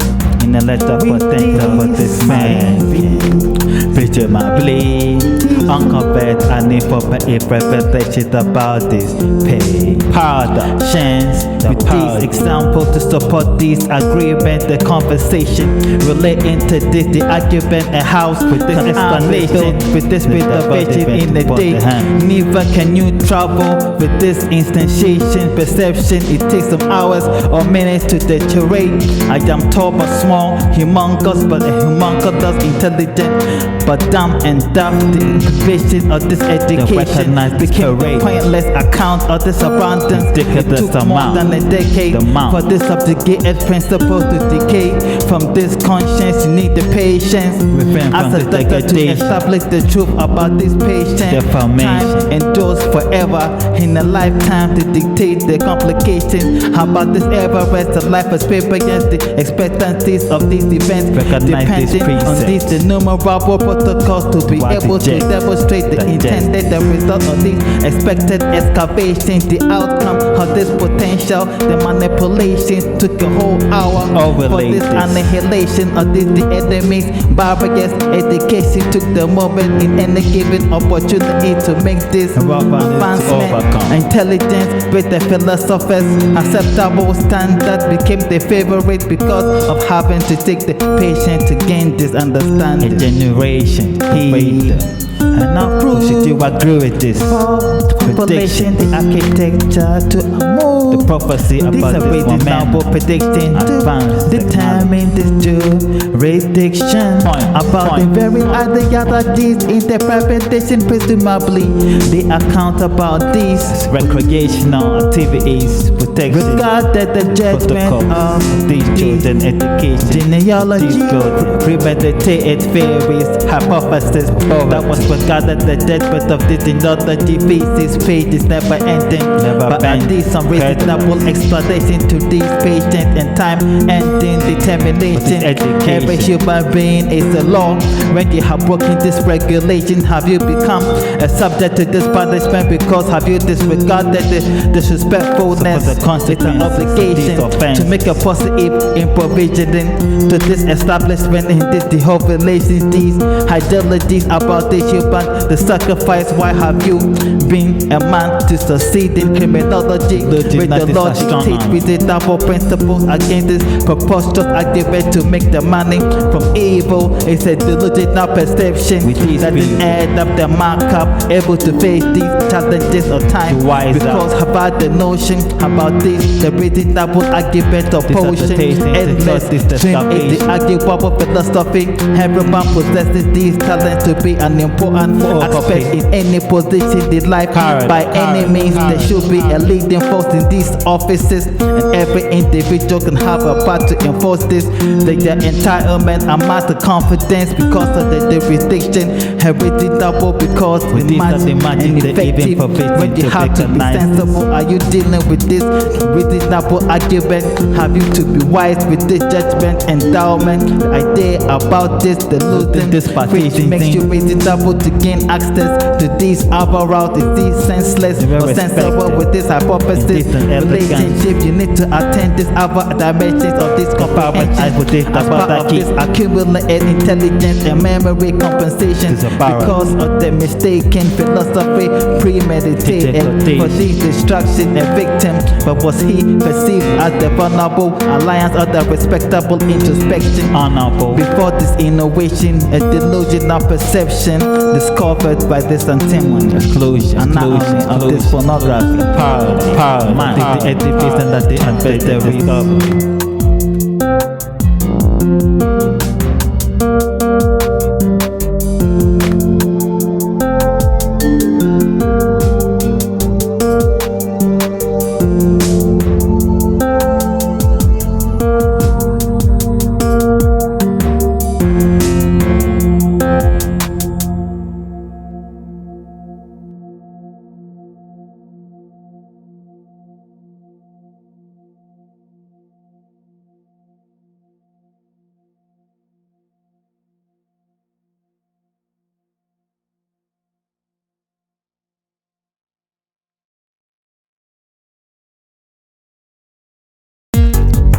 In a letter for thanks for this man, picture my bleed, uncovered and informative revelation about this pain. Chance with these examples to support these agreement, the conversation relating to this, the argument and house with this explanation, with this bit of vision in the day. Neither can you travel with this instantiation perception. It takes some hours or minutes to deteriorate. I am tall but small, humongous but humongous, intelligent but dumb and daft. The vision of this education became a pointless account of this abundance. It took more than a decade for this subjugated principle to decay. From this conscience, you need the patience as a doctor to establish the truth about this patient. Time endures forever in a lifetime to dictate the complications about this ever-rest of life experience. The expectancies of these events depending on these innumerable protocols to be able to demonstrate the intended, the result of these expected excavations, the outcome of this potential. The manipulation took a whole hour for this annihilation of this, the enemy's barbarous education took the moment in any given opportunity to make this advancement. Intelligence with the philosophers, acceptable standard became the favorite because of having to take the patient to gain this understanding. A generation heed and now prove should you agree with this prediction, the architecture to move, the prophecy about this moment predicting advance, determine this jurisdiction about the very ideologies interpretation, presumably the account about these recreational activities, protection, regarded the judgment of these children education, genealogy, premeditated theories, hypothesis that was regarded the judgment of this genealogy thesis page is never ending, but at least some reasonable explanation to these patients and time ending determination. Every human being is a law. When you have broken this regulation, have you become a subject to this punishment because have you disregarded the disrespectfulness? It's an obligation to make a positive in provisioning to this establishment in this the whole relations, these ideologies about the human, the sacrifice. Why have you been a man to succeed in criminology? With the logic teach with the double principles against this preposterous argument to make the money from evil. It's a delusional perception that will add up the markup, able to face these challenges of time. Because about the notion about this, the reasonable argument of potion, endless dream is the arguable philosophy. Everyone possesses these talents to be an important aspect in any position in life. By any means, there should be a leading force in these offices, and every individual can have a part to enforce this. Their entitlement amounts to confidence because of the jurisdiction. Everything double because the match and effective. When you have to be sensible, are you dealing with this Reasonable argument have you to be wise with this judgment endowment. The idea about this, the losing this partition makes you reasonable to gain access to these other routes. Is these senseless or sensible with this hypothesis? Relationship, you need to attend these other dimensions of this comprehension. As part of this accumulated intelligence and memory compensation because of the mistaken philosophy premeditated for these destruction and victim. But was he perceived as the vulnerable alliance of the respectable introspection? Honorable before this innovation, a delusional perception discovered by this antimony exclusion of this pornography. Power, man, the education that they affect the recovery.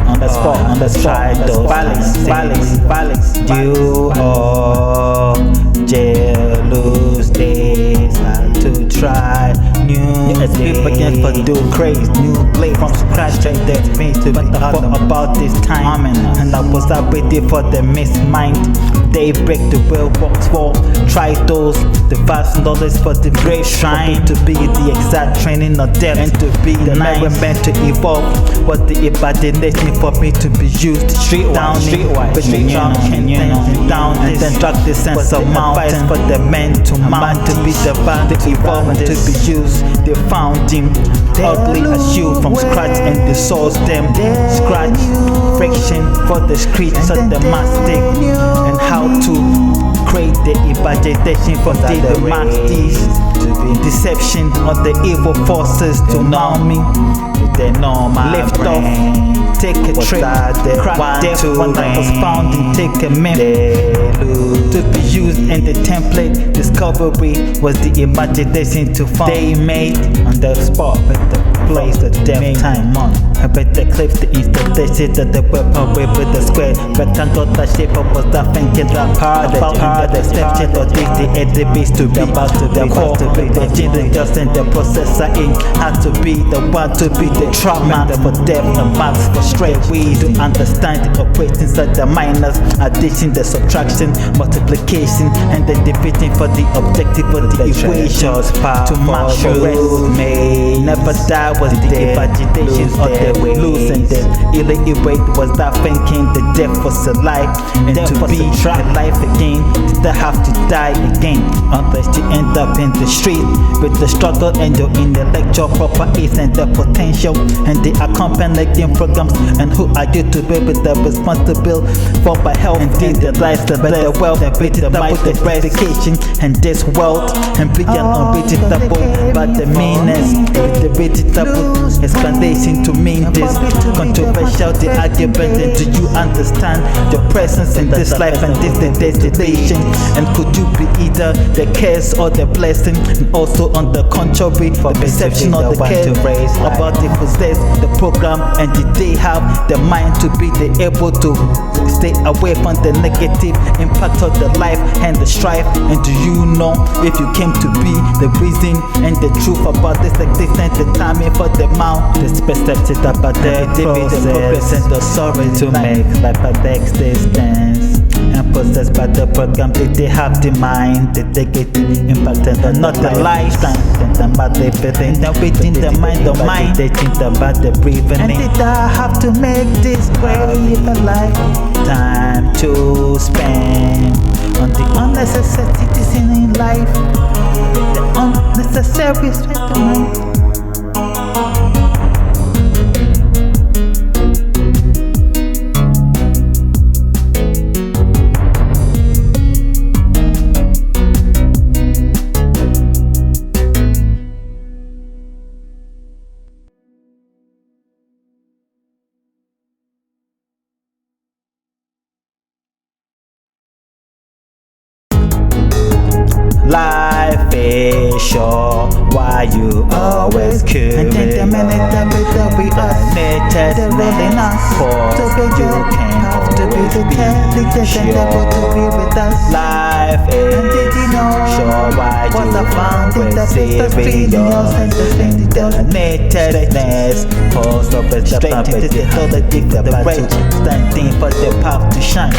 On the spot, balance, you are jealous days, how to try new people again for do craze, new play from scratch, and that's me to be about this time, and I was up waiting for the missed mind. They break the will box wall, try those the vast knowledge for the brave shine to be the exact training of depth and to be the never meant to evolve. What the imagination for me to be used streetwise, but the drunk can down and then drag the sense of mountain for the men to mount to be the band to evolve and to be used. They found him ugly as you from scratch and they source them scratch friction for the streets of the mastic and how to create the imagination for the masters to be deception of the evil forces to know me. They know my lift brain. Off, take a trip, crack death when I was found and take a minute to be used in the template. Discovery was the imagination to find. They made on the spot with the place the death time on. I bet the clip the installation that the weapon with the square rectangle the shape of was that thinking that about the exception of these the enemies to be about to be the core the gene just in the processor in had to be the one to be the trauma for depth and maths for straight we to understand the operations of the minus addition, the subtraction, multiplication and the division for the objective of the equations to match your rest never die was the imagination of the losing the illiterate was that thinking the death was a life and to be alive again still have to die again unless you end up in the street with the struggle and your intellectual properties and the potential and the accompanying programs. And who are you to be with the responsible for my health and the life, the better wealth, and with the education and this wealth and beyond unreachable but the meanness with the vegetable explanation to mean this controversial the argument. And do you understand your presence in this life and this the destination? And could you be either the curse or the blessing? And also on the contrary, the perception of the care about the possess the program and did they have the mind to be able to stay away from the negative impact of the life and the strife? And do you know if you came to be the reason and the truth about this existence, the timing for the mouth, this perception about the progress and the sorry to make life an existence and possessed by the program. Did they have the mind? Did they get the impact and not the lifetime? Then about the feeling, then within the mind of mind, they think about the breathing. And did I have to make this great a lifetime to spend on the unnecessary things in life, the unnecessary spending? Life is short, why you always curious? And then the minute that we us, Nature's really not cause to be you good, can have to be the always talented and able to be with us. Life And did you know is short, why what you I found in the always street serious? and the And the natureness cause of a straight into the authority for the rage, standing for the path to shine.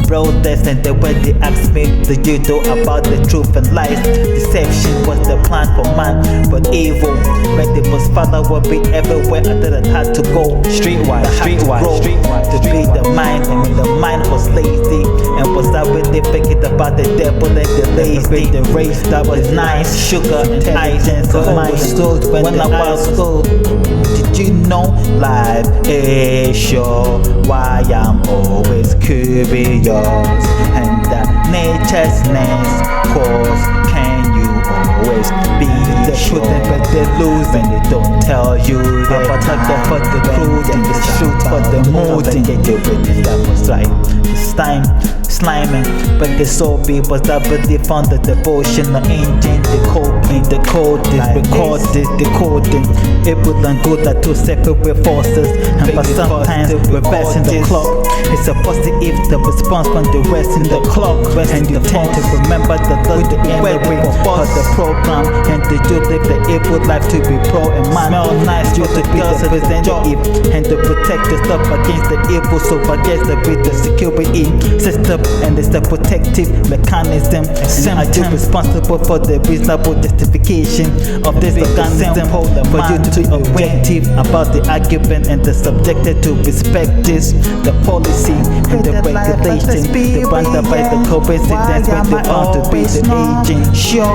Protest and the way they asked me to you know about the truth and lies. Deception was the plan for man, but evil when it was father will be everywhere. I didn't have to go streetwise, to be the mind. And when the mind was lazy and was out with the thinking about the devil and the lazy, the race that was nice, sugar and ice and so my soul when I was old. Did you know life is short? Why I'm always curious. And the nature's nest cause can you always be the sure? But they lose when they don't tell you that protector for the truth and the shoot for the mood and get you with that was right. It's time sliming, but the soul be was that but they found the devotional engine, the code is recorded, decoding evil and good are two separate forces, and but sometimes reversing the clock. It's supposed to if the response from the rest in the clock, and you tend to remember the good memory of the program, and the you live the evil life to be pro and man. Smell nice, you to be the representative, and to protect yourself against the evil, so against the bit the security system, and it's the protective mechanism. And are you responsible for the reasonable justification of this organism? For you to be objective about the argument and the subjected to respect this, the policy and the regulation, the brand by the coincidence when they want to be the agent. Sure,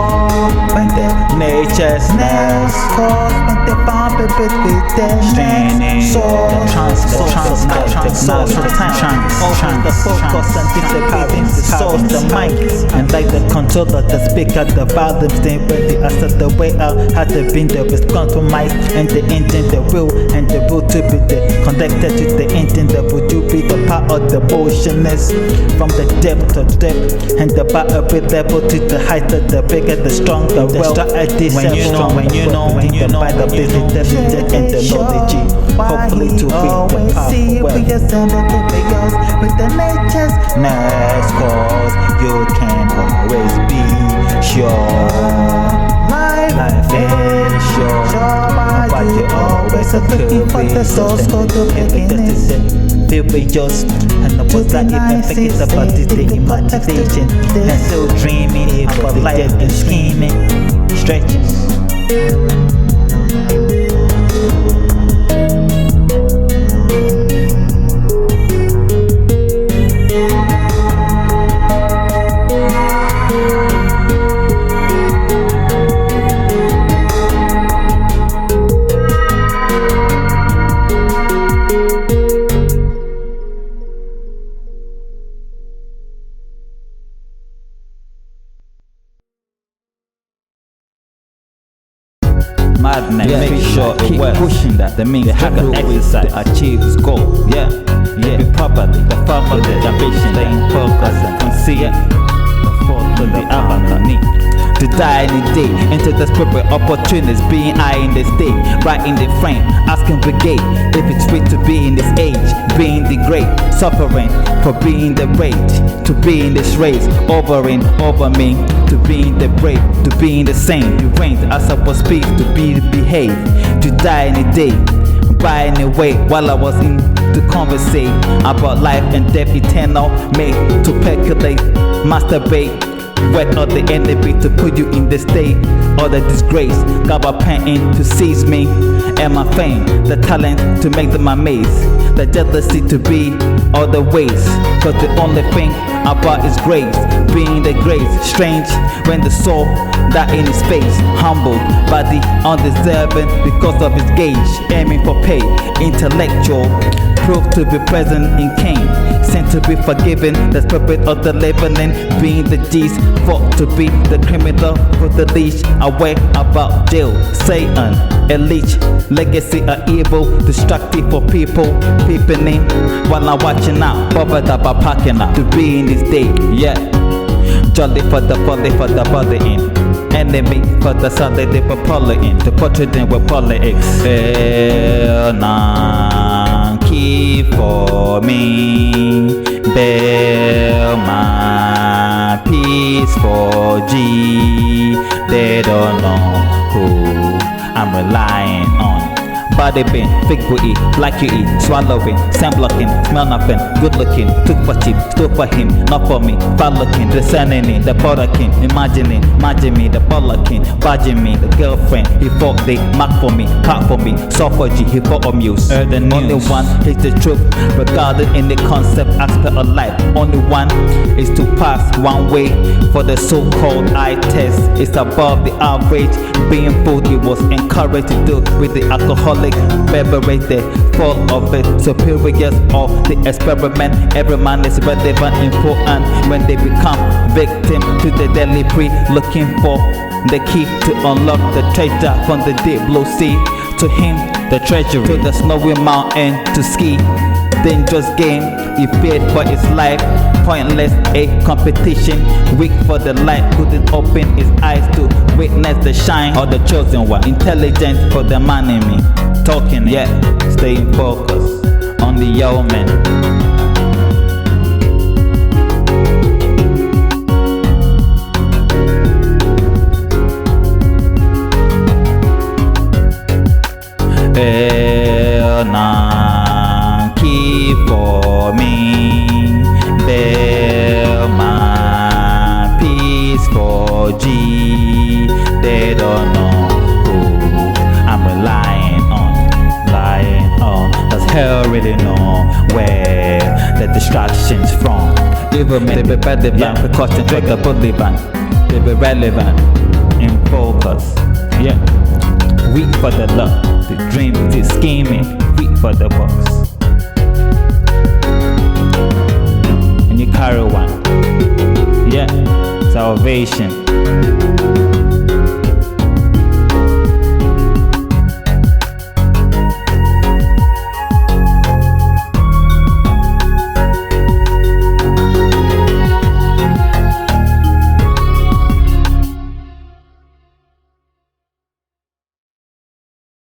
when the Nature's nest cause when they bump it with their straining so the focus and disappearing the source, the mic, and like the controller, the speaker, the volume, then when the answer the way out had to be the compromise, and the engine, the wheel, and the will to be the connected to the engine, that would you be the part of the motionless from the depth to depth, and the battle be level to the height of the bigger, the stronger, the strategy, when you know, by the intelligence and the knowledge, hopefully to be the powerful wealth. With the nature's Nest cause you can always be sure. Life is short, but you always looking for the source code of happiness. Feel just and I was not even thinking about this the imagination, and still dreaming about life and scheming, stretches. Madness, yeah, make sure keep pushing that. The means have to exercise to achieve his goal. Yeah, be properly the family, the ambition, staying focused and sincere. The thought to the abandoning. To die any day, into the spirit opportunities, being I in this day, right in the frame, asking brigade if it's fit to be in this age, being the great, suffering for being the rage, to be in this race, over and over me, to being the brave, to being the same, the range as I was speak, to be the behave, to die any day, by any way, while I was in the conversation about life and death eternal, made to percolate, masturbate. Wet not the enemy to put you in the state or the disgrace. God painting to seize me and my fame, the talent to make them amazed, the jealousy to be all the ways. Cause the only thing about is grace, being the grace. Strange when the soul that in his face, humbled by the undeserving because of his gauge, aiming for pay, intellectual. Proved to be present in Cain, sent to be forgiven, the spirit of the Lebanon, being the G's, fought to be the criminal with the leash, aware about jail, Satan, a leech, legacy of evil, destructive for people, peeping in, while I'm watching out, bothered about packing out, to be in this day, yeah. Jolly for the volley for the body in. Enemy for the solid they were in. To portray them with politics. Key for me. Bail my peace for G. They don't know who I'm relying on. Body bin, fake booty, like you eat, swallowing, sand blocking, smell nothing, good looking, took for cheap, stole for him, not for me, bad looking, discerning, the border king, imagine me, the baller king, badging me, the girlfriend, he fought they mark for me, part for me, saw for G, he fought on muse, the only one is the truth, regarded in the concept aspect of life, only one is to pass one way, for the so-called eye test, it's above the average, being fooled, it was encouraged to do with the alcoholic beverage, the fall of it, superiors of the experiment, every man is relevant, important, when they become victim to the deadly pre, looking for the key to unlock the treasure from the deep blue sea, to him the treasury, to the snowy mountain to ski, dangerous game, he feared for his life, pointless a competition, weak for the light, couldn't open his eyes to witness the shine of the chosen one, intelligent for the man in me, talking yet staying focused on the yeoman. Key for me, bail my peace for G. They don't know who I'm relying on, cause hell really know where the distractions from. Even they be relevant, precaution for the bully band. They be relevant, in focus, yeah. Weak for the love, the dream, the scheming, weak for the box. And you carry one, yeah, salvation.